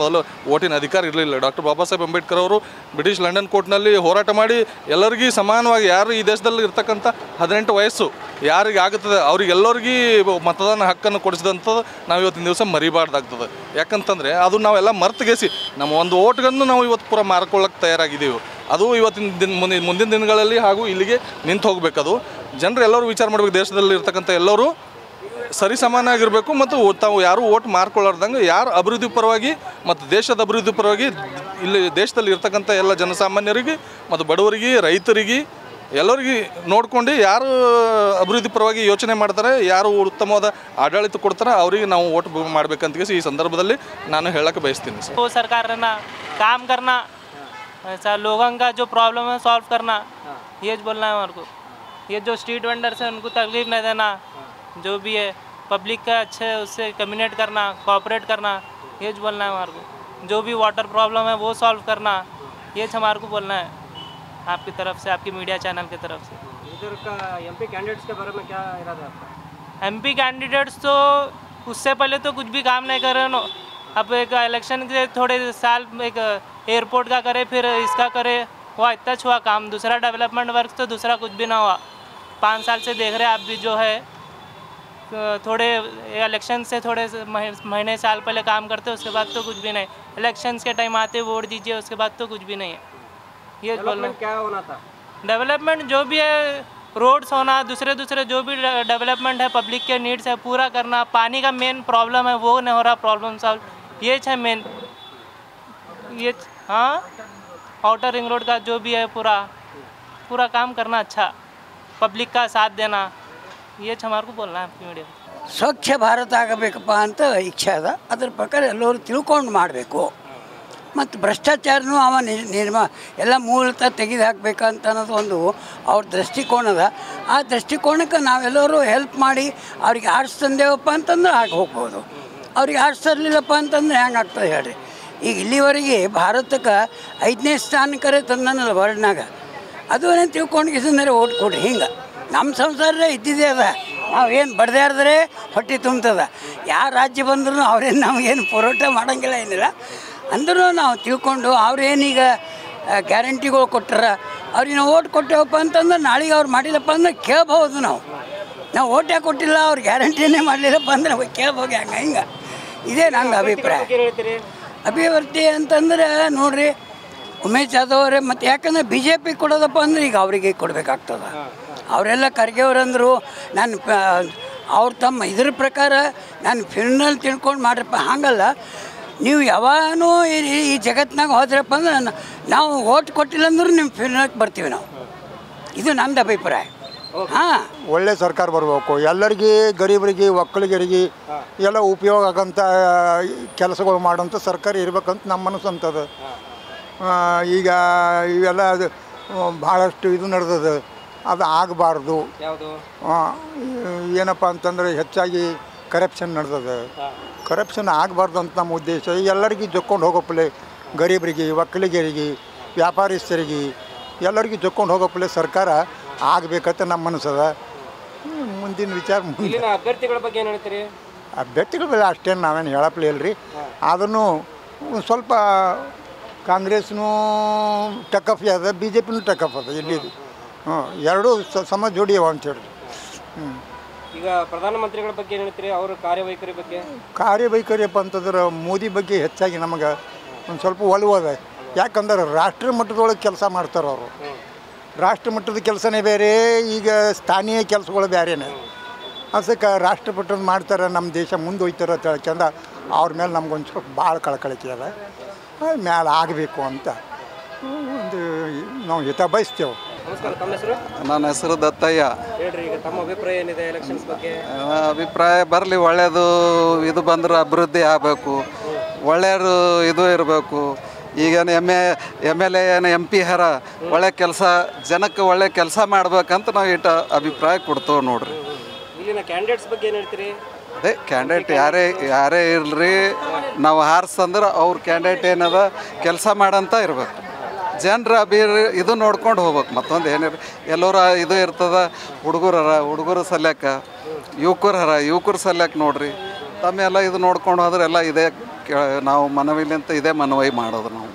ಓಟಿನ ಅಧಿಕಾರ ಇರಲಿಲ್ಲ. ಡಾಕ್ಟರ್ ಬಾಬಾ ಸಾಹೇಬ್ ಅಂಬೇಡ್ಕರ್ ಅವರು ಬ್ರಿಟಿಷ್ ಲಂಡನ್ ಕೋರ್ಟ್ನಲ್ಲಿ ಹೋರಾಟ ಮಾಡಿ ಎಲ್ಲರಿಗೂ ಸಮಾನವಾಗಿ ಯಾರು ಈ ದೇಶದಲ್ಲಿ ಇರ್ತಕ್ಕಂಥ 18 ವಯಸ್ಸು ಯಾರಿಗೆ ಆಗುತ್ತದೆ ಅವರಿಗೆಲ್ಲರಿಗೂ ಮತದಾನ ಹಕ್ಕನ್ನು ಕೊಡಿಸಿದಂಥದ್ದು ನಾವು ಇವತ್ತಿನ ದಿವಸ ಮರಿಬಾರ್ದಾಗ್ತದೆ. ಯಾಕಂತಂದರೆ ಅದು ನಾವೆಲ್ಲ ಮರ್ತಗೆಸಿ ನಮ್ಮ ಒಂದು ಓಟ್ಗಳನ್ನು ನಾವು ಇವತ್ತು ಪೂರ ಮಾರ್ಕೊಳ್ಳೋಕ್ಕೆ ತಯಾರಾಗಿದ್ದೀವಿ. ಅದು ಮುಂದಿನ ದಿನಗಳಲ್ಲಿ ಹಾಗೂ ಇಲ್ಲಿಗೆ ನಿಂತು ಹೋಗಬೇಕದು. ಜನರು ಎಲ್ಲರೂ ವಿಚಾರ ಮಾಡಬೇಕು, ದೇಶದಲ್ಲಿ ಇರ್ತಕ್ಕಂಥ ಎಲ್ಲರೂ ಸರಿ ಸಮಾನಾಗಿರಬೇಕು ಮತ್ತು ತಾವು ಯಾರೂ ಓಟ್ ಮಾರ್ಕೊಳ್ಳಾರ್ದಂಗೆ ಯಾರು ಅಭಿವೃದ್ಧಿ ಪರವಾಗಿ ಮತ್ತು ದೇಶದ ಅಭಿವೃದ್ಧಿ ಪರವಾಗಿ ಇಲ್ಲಿ ದೇಶದಲ್ಲಿ ಇರ್ತಕ್ಕಂಥ ಎಲ್ಲ ಜನಸಾಮಾನ್ಯರಿಗೆ ಮತ್ತು ಬಡವರಿಗೆ, ರೈತರಿಗೆ ಎಲ್ಲರಿಗೆ ನೋಡ್ಕೊಂಡು ಯಾರು ಅಭಿವೃದ್ಧಿ ಪರವಾಗಿ ಯೋಚನೆ ಮಾಡ್ತಾರೆ, ಯಾರು ಉತ್ತಮವಾದ ಆಡಳಿತ ಕೊಡ್ತಾರೆ ಅವರಿಗೆ ನಾವು ಓಟ್ ಮಾಡಬೇಕಂತ ಈ ಸಂದರ್ಭದಲ್ಲಿ ನಾನು ಹೇಳಕ್ಕೆ ಬಯಸ್ತೀನಿ. सरकार रहना, काम करना, ऐसा लोगों का जो प्रॉब्लम है सॉल्व करना, ये बोलना है हमारे को. ये जो स्ट्रीट वेंडर्स हैं उनको तकलीफ नहीं देना, जो भी है पब्लिक का अच्छे उससे कम्युनिकेट करना, कोऑपरेट करना, ये बोलना है हमारे को. जो भी वाटर प्रॉब्लम है वो सॉल्व करना, ये हमारे को बोलना है आपकी तरफ से, आपकी मीडिया चैनल की तरफ से. इधर का MP कैंडिडेट्स के बारे में क्या इरादा है आपका? MP कैंडिडेट्स तो उससे पहले तो कुछ भी काम नहीं कर रहे ना. अब एक इलेक्शन के थोड़े साल एक एयरपोर्ट का करे, फिर इसका करे, हुआ इतना छुआ काम. दूसरा डेवलपमेंट वर्क तो दूसरा कुछ भी ना हुआ. 5 साल से देख रहे आप भी जो है थोड़े इलेक्शन से थोड़े महीने साल पहले काम करते, उसके बाद तो कुछ भी नहीं. इलेक्शंस के टाइम आते वोट दीजिए, उसके बाद तो कुछ भी नहीं है. ये बोलना क्या होना था? डेवलपमेंट जो भी है, रोड्स होना, दूसरे जो भी डेवलपमेंट है, पब्लिक के नीड्स है पूरा करना. पानी का मेन प्रॉब्लम है वो नहीं हो रहा, प्रॉब्लम सॉल्व ये है मेन. ये हाँ, आउटर रिंग रोड का जो भी है पूरा काम करना, अच्छा पब्लिक का साथ देना, ये हमारे को बोलना है आपकी मीडिया. ಸ್ವಚ್ಛ ಭಾರತ ಆಗಬೇಕಪ್ಪ ಅಂತ ಇಚ್ಛೆ ಅದ. ಅದ್ರ ಪ್ರಕಾರ ಎಲ್ಲರೂ ತಿಳ್ಕೊಂಡು ಮಾಡಬೇಕು. ಮತ್ತು ಭ್ರಷ್ಟಾಚಾರನೂ ಎಲ್ಲ ಮೂಲತಃ ತೆಗೆದು ಹಾಕಬೇಕಂತ ಅನ್ನೋದು ಒಂದು ಅವ್ರ ದೃಷ್ಟಿಕೋನದ. ಆ ದೃಷ್ಟಿಕೋನಕ್ಕೆ ನಾವೆಲ್ಲರೂ ಹೆಲ್ಪ್ ಮಾಡಿ ಅವ್ರಿಗೆ ಆರ್ಟ್ಸ್ ತಂದೇವಪ್ಪ ಅಂತಂದ್ರೆ ಆಗಿ ಹೋಗ್ಬೋದು. ಅವ್ರಿಗೆ ಆರ್ಟ್ಸ್ ತರಲಿಲ್ಲಪ್ಪ ಅಂತಂದ್ರೆ ಹೆಂಗೆ ಆಗ್ತದೆ ಹೇಳ್ರಿ. ಈಗ ಇಲ್ಲಿವರೆಗೆ ಭಾರತಕ್ಕೆ 5ನೇ ಸ್ಥಾನಕ್ಕರೆ ತಂದನಲ್ಲ ವರ್ಲ್ಡ್ನಾಗ, ಅದು ಏನೇನು ತಿಳ್ಕೊಂಡು ಓಟ್ ಕೊಡ್ರಿ. ಹಿಂಗೆ ನಮ್ಮ ಸಂಸಾರ ಇದ್ದಿದ್ದೇ ಅದ. ನಾವೇನು ಬಡ್ದಾಡಿದ್ರೆ ಹೊಟ್ಟೆ ತುಂಬ್ತದ. ಯಾವ ರಾಜ್ಯ ಬಂದ್ರೂ ಅವ್ರೇನು ನಮಗೇನು ಪರೋಟ ಮಾಡೋಂಗಿಲ್ಲ, ಏನಿಲ್ಲ. ಅಂದ್ರೂ ನಾವು ತಿಳ್ಕೊಂಡು ಅವ್ರೇನೀಗ ಗ್ಯಾರಂಟಿಗಳು ಕೊಟ್ಟಾರ, ಅವ್ರಿಗೆ ನಾವು ಓಟ್ ಕೊಟ್ಟೇವಪ್ಪ ಅಂತಂದ್ರೆ ನಾಳೆಗೆ ಅವ್ರು ಮಾಡಿಲ್ಲಪ್ಪ ಅಂದ್ರೆ ಕೇಳ್ಬೋದು. ನಾವು ಓಟ್ ಯಾಕೆ ಕೊಟ್ಟಿಲ್ಲ, ಅವ್ರು ಗ್ಯಾರಂಟಿನೇ ಮಾಡಲಿಲ್ಲಪ್ಪ ಅಂದ್ರೆ ಅವಾಗ ಕೇಳ್ಬೋದು. ಹಿಂಗೆ ಇದೇ ನಂಗೆ ಅಭಿಪ್ರಾಯ. ಅಭಿವೃದ್ಧಿ ಅಂತಂದ್ರೆ ನೋಡಿರಿ, ಉಮೇಶ್ ಜಾಧವ್ ಅವರೇ. ಮತ್ತು ಯಾಕಂದರೆ BJP ಕೊಡೋದಪ್ಪ ಅಂದ್ರೆ ಈಗ ಅವರಿಗೆ ಕೊಡಬೇಕಾಗ್ತದೆ. ಅವರೆಲ್ಲ ಖರ್ಗೆ ಅವರಂದರು ನಾನು ಅವ್ರು ತಮ್ಮ ಇದ್ರ ಪ್ರಕಾರ ನಾನು ಫಿಲ್ಮ್ನಲ್ಲಿ ತಿಳ್ಕೊಂಡು ಮಾಡ್ರಪ್ಪ. ಹಾಗಲ್ಲ, ನೀವು ಯಾವಾಗೂ ಈ ಜಗತ್ತಿನಾಗ ಹೋದ್ರಪ್ಪ ಅಂದ್ರೆ ನಾವು ಓಟ್ ಕೊಟ್ಟಿಲ್ಲ ಅಂದ್ರೂ ನಿಮ್ಮ ಫಿಲ್ಮ್ನಾಗ ಬರ್ತೀವಿ ನಾವು. ಇದು ನಂದು ಅಭಿಪ್ರಾಯ. ಹಾಂ, ಒಳ್ಳೆ ಸರ್ಕಾರ ಬರಬೇಕು. ಎಲ್ಲರಿಗೆ, ಗರೀಬರಿಗೆ, ಒಕ್ಕಲಿಗರಿಗೆ ಎಲ್ಲ ಉಪಯೋಗ ಆಗೋಂಥ ಕೆಲಸಗಳು ಮಾಡೋಂಥ ಸರ್ಕಾರ ಇರ್ಬೇಕಂತ ನಮ್ಮ ಮನಸ್ಸು ಅಂತದ. ಈಗ ಇವೆಲ್ಲ ಭಾಳಷ್ಟು ಇದು ನಡೆದದ, ಅದು ಆಗಬಾರ್ದು. ಏನಪ್ಪ ಅಂತಂದರೆ ಹೆಚ್ಚಾಗಿ ಕರಪ್ಷನ್ ನಡೆದದ. ಕರಪ್ಷನ್ ಆಗಬಾರ್ದು ಅಂತ ನಮ್ಮ ಉದ್ದೇಶ. ಎಲ್ಲರಿಗೂ ಜೊಕ್ಕೊಂಡು ಹೋಗೋಪ್ಪಲೆ, ಗರೀಬರಿಗೆ, ಒಕ್ಕಲಿಗರಿಗೆ, ವ್ಯಾಪಾರಸ್ಥರಿಗೆ ಎಲ್ಲರಿಗೂ ಜೊಕ್ಕೊಂಡು ಹೋಗೋಪ್ಪಲೆ ಸರ್ಕಾರ ಆಗಬೇಕಂತ ನಮ್ಮ ಮನಸ್ಸದ. ಮುಂದಿನ ವಿಚಾರ ಅಭ್ಯರ್ಥಿಗಳ ಬಗ್ಗೆ ಏನು ಹೇಳ್ತೀರಿ? ಅಭ್ಯರ್ಥಿಗಳ ಮೇಲೆ ಅಷ್ಟೇನು ನಾವೇನು ಹೇಳಪ್ಲೇ ಇಲ್ಲರಿ. ಆದ್ರೂ ಸ್ವಲ್ಪ ಕಾಂಗ್ರೆಸ್ನೂ ಟಕಫ್ ಅದ, BJPನೂ ಟಕಫ್ ಅದ. ಇಲ್ಲಿ ಎರಡೂ ಸಮ ಜೋಡಿಯವ ಅಂತೇಳಿ. ಈಗ ಪ್ರಧಾನಮಂತ್ರಿಗಳ ಬಗ್ಗೆ ಏನು ಹೇಳ್ತೀರಿ, ಅವರ ಕಾರ್ಯವೈಖರಿ ಬಗ್ಗೆ? ಕಾರ್ಯವೈಖರಿಯಪ್ಪ ಅಂತಂದ್ರೆ ಮೋದಿ ಬಗ್ಗೆ ಹೆಚ್ಚಾಗಿ ನಮಗೆ ಒಂದು ಸ್ವಲ್ಪ ಒಲವು ಅದ. ಯಾಕಂದ್ರೆ ರಾಷ್ಟ್ರ ಮಟ್ಟದೊಳಗೆ ಕೆಲಸ ಮಾಡ್ತಾರೆ ಅವರು. ರಾಷ್ಟ್ರ ಮಟ್ಟದ ಕೆಲಸನೇ ಬೇರೆ, ಈಗ ಸ್ಥಾನೀಯ ಕೆಲಸಗಳು ಬೇರೆನೇ. ಅದಕ್ಕೆ ರಾಷ್ಟ್ರ ಮಟ್ಟದ ಮಾಡ್ತಾರೆ, ನಮ್ಮ ದೇಶ ಮುಂದೆ ಹೋಯ್ತಾರೆ ಅಂತ ಹೇಳ್ಕೊಂಡ ಅವ್ರ ಮೇಲೆ ನಮ್ಗೊಂದು ಸ್ವಲ್ಪ ಭಾಳ ಕಳಕಳಿಕೆ ಅದ. ಮೇಲೆ ಆಗಬೇಕು ಅಂತ ಒಂದು ನಾವು ಹಿತ ಬಯಸ್ತೇವೆ. ನಮಸ್ಕಾರ, ತಮ್ಮ ಹೆಸರು? ನನ್ನ ಹೆಸರು ದತ್ತಯ್ಯ. ಹೇಳ್ರಿ, ಈಗ ತಮ್ಮ ಅಭಿಪ್ರಾಯ ಏನಿದೆ ಎಲೆಕ್ಷನ್ಸ್ ಬಗ್ಗೆ? ಅಭಿಪ್ರಾಯ ಬರಲಿ, ಒಳ್ಳೆಯದು ಇದು ಬಂದ್ರೆ ಅಭಿವೃದ್ಧಿ ಆಗಬೇಕು, ಒಳ್ಳೆಯದು ಇದು ಇರಬೇಕು. ಈಗ ಎಮ್ ಎಲ್ ಎ MP ಹರ ಒಳ್ಳೆ ಕೆಲಸ ಜನಕ್ಕೆ ಒಳ್ಳೆ ಕೆಲಸ ಮಾಡ್ಬೇಕಂತ ನಾವು ಇಟ್ಟು ಅಭಿಪ್ರಾಯ ಕೊಡ್ತೇವೆ ನೋಡ್ರಿ. ಇಲ್ಲಿನ ಕ್ಯಾಂಡಿಡೇಟ್ಸ್ ಬಗ್ಗೆ ಏನು ಹೇಳ್ತೀರಿ? ಅದೇ ಕ್ಯಾಂಡಿಡೇಟ್ ಯಾರೇ ಇರಲಿ, ನಾವು ಹಾರಿಸಂದ್ರೆ ಅವ್ರ ಕ್ಯಾಂಡಿಡೇಟ್ ಏನದ ಕೆಲಸ ಮಾಡಂತ ಇರ್ಬೇಕು. ಜನರ ಇದು ನೋಡ್ಕೊಂಡು ಹೋಗ್ಬೇಕು. ಮತ್ತೊಂದು ಏನಿರ ಎಲ್ಲರ ಇದು ಇರ್ತದ, ಹುಡುಗರ ಸಲ್ಯಾಕ ಯುವಕರ ಸಲ್ಯಾಕ ನೋಡ್ರಿ, ತಮ್ಮೆಲ್ಲ ಇದು ನೋಡ್ಕೊಂಡು ಹೋದ್ರೆ ಎಲ್ಲ ಇದೇ ನಾವು ಮನವಿಲಿಂತ ಇದೇ ಮನವಿ ಮಾಡೋದು ನಾವು.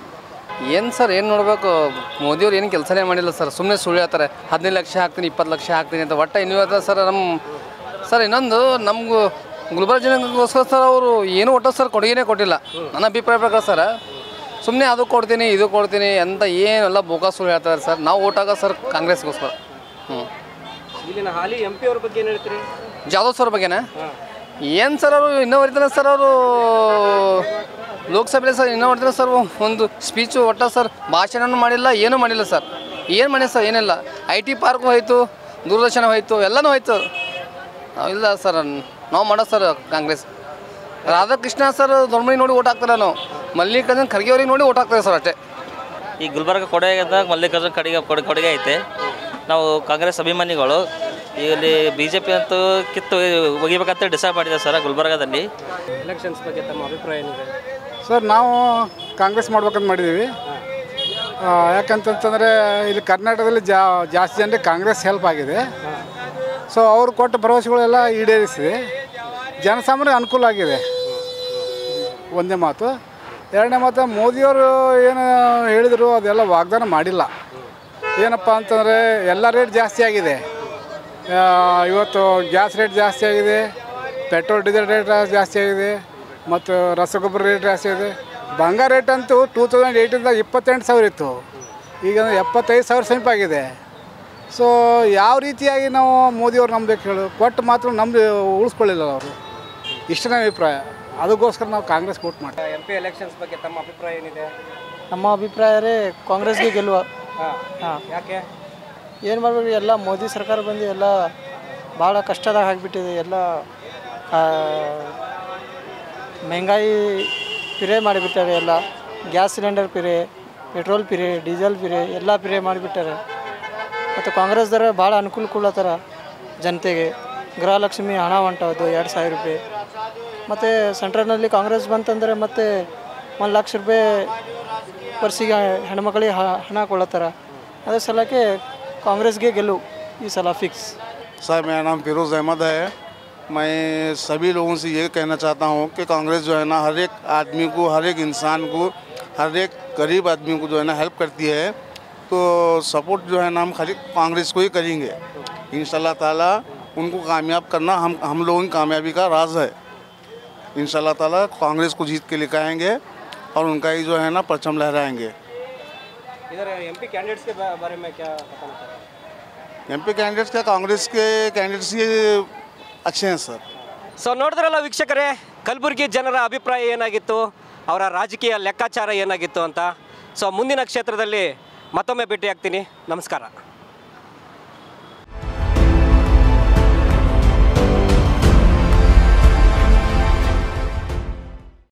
ಏನು ಸರ್, ಏನು ನೋಡಬೇಕು, ಮೋದಿಯವ್ರು ಏನು ಕೆಲಸನೇ ಮಾಡಿಲ್ಲ ಸರ್. ಸುಮ್ಮನೆ ಸುಳ್ಳು ಹೇಳ್ತಾರೆ, 15 ಲಕ್ಷ ಹಾಕ್ತೀನಿ 20 ಲಕ್ಷ ಹಾಕ್ತೀನಿ ಅಂತ. ಒಟ್ಟು ಇನ್ನೂ ಹೇಳ್ತಾರೆ ಸರ್. ಸರ್ ಇನ್ನೊಂದು ನಮಗೂ ಗುಲ್ಬರ್ಗ ಜನಗೋಸ್ಕರ ಸರ್ ಅವರು ಏನು ಒಟ್ಟು ಸರ್ ಕೊಡುಗೆನೇ ಕೊಟ್ಟಿಲ್ಲ ನನ್ನ ಅಭಿಪ್ರಾಯ ಪ್ರಕಾರ ಸರ್. ಸುಮ್ಮನೆ ಅದು ಕೊಡ್ತೀನಿ ಇದು ಕೊಡ್ತೀನಿ ಅಂತ ಏನೆಲ್ಲ ಬೋಗಾ ಸುಳ್ಳು ಹೇಳ್ತಾರೆ ಸರ್. ನಾವು ಓಟ್ ಹಾಕೋ ಸರ್ ಕಾಂಗ್ರೆಸ್ಗೋಸ್ಕರ. ಇಲ್ಲಿನ ಹಾಲಿ MP ಅವ್ರ ಬಗ್ಗೆ ಏನು ಹೇಳ್ತೀರಿ? ಜಾಧವ್ ಸರ್ ಬಗ್ಗೆನಾ? ಏನು ಸರ್, ಅವರು ಇನ್ನೂ ಹೊರಿತಾನೆ ಸರ್. ಅವರು ಲೋಕಸಭೆಯಲ್ಲಿ ಸರ್ ಇನ್ನೂ ಹೊರಿತಾನೆ ಸರ್. ಒಂದು ಸ್ಪೀಚು ಒಟ್ಟ ಸರ್ ಭಾಷಣನೂ ಮಾಡಿಲ್ಲ, ಏನೂ ಮಾಡಿಲ್ಲ ಸರ್. ಏನು ಮಾಡಿ ಸರ್, ಏನಿಲ್ಲ. IT ಪಾರ್ಕು ಹೋಯ್ತು, ದೂರದರ್ಶನ ಹೋಯ್ತು, ಎಲ್ಲನೂ ಹೋಯ್ತು. ಇಲ್ಲ ಸರ್, ನಾವು ಮಾಡೋದು ಸರ್ ಕಾಂಗ್ರೆಸ್. ರಾಧಾಕೃಷ್ಣ ಸರ್ ದೊಡ್ಡಮನಿ ನೋಡಿ ಓಟ್ ಹಾಕ್ತಾರೆ. ನಾವು ಮಲ್ಲಿಕಾರ್ಜುನ್ ಖರ್ಗೆ ಅವ್ರಿಗೆ ನೋಡಿ ಓಟ್ ಹಾಕ್ತಾರೆ ಸರ್ ಅಷ್ಟೇ. ಈ ಗುಲ್ಬರ್ಗ ಕೊಡುಗೆ ಮಲ್ಲಿಕಾರ್ಜುನ್ ಕೊಡುಗೆ ಐತೆ. ನಾವು ಕಾಂಗ್ರೆಸ್ ಅಭಿಮಾನಿಗಳು ಇಲ್ಲಿ BJP ಅಂತೂ ಕಿತ್ತು ಒಗಿಬೇಕಂತ ಡಿಸೈಡ್ ಮಾಡಿದೆ ಸರ್ ಗುಲ್ಬರ್ಗದಲ್ಲಿ. ಎಲೆಕ್ಷನ್ಸ್ ಬಗ್ಗೆ ತಮ್ಮ ಅಭಿಪ್ರಾಯ ಏನಿದೆ? ಸರ್ ನಾವು ಕಾಂಗ್ರೆಸ್ ಮಾಡ್ಬೇಕಂತ ಮಾಡಿದ್ದೀವಿ. ಯಾಕಂತಂತಂದರೆ ಇಲ್ಲಿ ಕರ್ನಾಟಕದಲ್ಲಿ ಜಾಸ್ತಿ ಜನರಿಗೆ ಕಾಂಗ್ರೆಸ್ ಹೆಲ್ಪ್ ಆಗಿದೆ. ಸೊ ಅವರು ಕೊಟ್ಟ ಭರವಸೆಗಳೆಲ್ಲ ಈಡೇರಿಸಿದೆ, ಜನಸಾಮಾನ್ಯರಿಗೆ ಅನುಕೂಲ ಆಗಿದೆ. ಒಂದೇ ಮಾತು. ಎರಡನೇ ಮಾತು, ಮೋದಿಯವರು ಏನು ಹೇಳಿದರು ಅದೆಲ್ಲ ವಾಗ್ದಾನ ಮಾಡಿಲ್ಲ. ಏನಪ್ಪ ಅಂತಂದರೆ ಎಲ್ಲ ರೇಟ್ ಜಾಸ್ತಿ ಆಗಿದೆ. ಇವತ್ತು ಗ್ಯಾಸ್ ರೇಟ್ ಜಾಸ್ತಿ ಆಗಿದೆ, ಪೆಟ್ರೋಲ್ ಡೀಸೆಲ್ ರೇಟ್ ಜಾಸ್ತಿ ಆಗಿದೆ, ಮತ್ತು ರಸಗೊಬ್ಬರ ರೇಟ್ ಜಾಸ್ತಿ ಆಗಿದೆ. ಬಂಗಾರ ರೇಟ್ ಅಂತೂ 2018 28,000 ಇತ್ತು, ಈಗ 75,000 ಸಮೀಪ ಆಗಿದೆ. ಸೊ ಯಾವ ರೀತಿಯಾಗಿ ನಾವು ಮೋದಿಯವ್ರು ನಂಬಬೇಕು ಹೇಳು? ಕೊಟ್ಟು ಮಾತ್ರ ಉಳಿಸ್ಕೊಳ್ಳಿಲ್ಲ ಅವರು. ಇಷ್ಟೇ ನನ್ನ ಅಭಿಪ್ರಾಯ. ಅದಕ್ಕೋಸ್ಕರ ನಾವು ಕಾಂಗ್ರೆಸ್ ವೋಟ್ ಮಾಡ್ತೀವಿ. MP ಎಲೆಕ್ಷನ್ಸ್ ಬಗ್ಗೆ ತಮ್ಮ ಅಭಿಪ್ರಾಯ ಏನಿದೆ? ನಮ್ಮ ಅಭಿಪ್ರಾಯ ರೀ ಕಾಂಗ್ರೆಸ್ಗೆ ಗೆಲ್ಲುವ. ಹಾಂ, ಯಾಕೆ? ಏನು ಮಾಡಬೇಕು, ಎಲ್ಲ ಮೋದಿ ಸರ್ಕಾರ ಬಂದು ಎಲ್ಲ ಭಾಳ ಕಷ್ಟದಾಗ ಆಗಿಬಿಟ್ಟಿದೆ. ಎಲ್ಲ ಮಹಂಗಾಯಿ ಪಿರೇ ಮಾಡಿಬಿಟ್ಟಾರೆ. ಎಲ್ಲ ಗ್ಯಾಸ್ ಸಿಲಿಂಡರ್ ಪಿರೇ, ಪೆಟ್ರೋಲ್ ಪಿರೇ, ಡೀಸೆಲ್ ಪಿರೇ ಎಲ್ಲ ಪಿರೇ ಮಾಡಿಬಿಟ್ಟಾರೆ. ಮತ್ತು ಕಾಂಗ್ರೆಸ್ದವ್ರು ಭಾಳ ಅನುಕೂಲ ಕೊಡ್ಲತ್ತಾರ ಜನತೆಗೆ. ಗೃಹಲಕ್ಷ್ಮಿ ಹಣ ಹೊಂಟೋದು 2,000 ರೂಪಾಯಿ. ಮತ್ತು ಸೆಂಟ್ರಲ್ನಲ್ಲಿ ಕಾಂಗ್ರೆಸ್ ಬಂತಂದರೆ ಮತ್ತೆ 1 ಲಕ್ಷ ರೂಪಾಯಿ ವರ್ಷಿಗೆ ಹೆಣ್ಮಕ್ಳಿಗೆ ಹಣ ಕೊಡ್ಲತ್ತಾರ. ಅದ್ರ ಸಲಕ್ಕೆ ಕಾಂಗ್ರೆಸ್ಗೆ ಗೆಲುವು ಈ ಸಲ ಫಿಕ್ಸ್. सर मेरा नाम फिरोज़ अहमद है। मैं सभी लोगों से ये कहना चाहता हूँ कि कांग्रेस जो है ना हर एक आदमी को, हर एक इंसान को, हर एक गरीब आदमी को जो है ना हेल्प करती है। तो सपोर्ट जो है ना हम खाली कांग्रेस को ही करेंगे। इंशाल्लाह ताला उनको कामयाब करना हम लोगों की कामयाबी का राज है। इंशाल्लाह ताला कांग्रेस को जीत के लेकर आएंगे और उनका ही जो है ना परचम लहराएंगे। इधर MP कैंडिडेट्स के बारे में क्या बताना चाहते हैं? MP कैंडिडेट्स क्या, कांग्रेस के कैंडिडेट्स ये अच्छे हैं सर. ಸೊ ನೋಡಿದ್ರಲ್ಲ ವೀಕ್ಷಕರೇ, ಕಲಬುರಗಿ ಜನರ ಅಭಿಪ್ರಾಯ ಏನಾಗಿತ್ತು, ಅವರ ರಾಜಕೀಯ ಲೆಕ್ಕಾಚಾರ ಏನಾಗಿತ್ತು ಅಂತ. ಸೊ ಮುಂದಿನ ಕ್ಷೇತ್ರದಲ್ಲಿ ಮತ್ತೊಮ್ಮೆ ಭೇಟಿ ಆಗ್ತೀನಿ. ನಮಸ್ಕಾರ.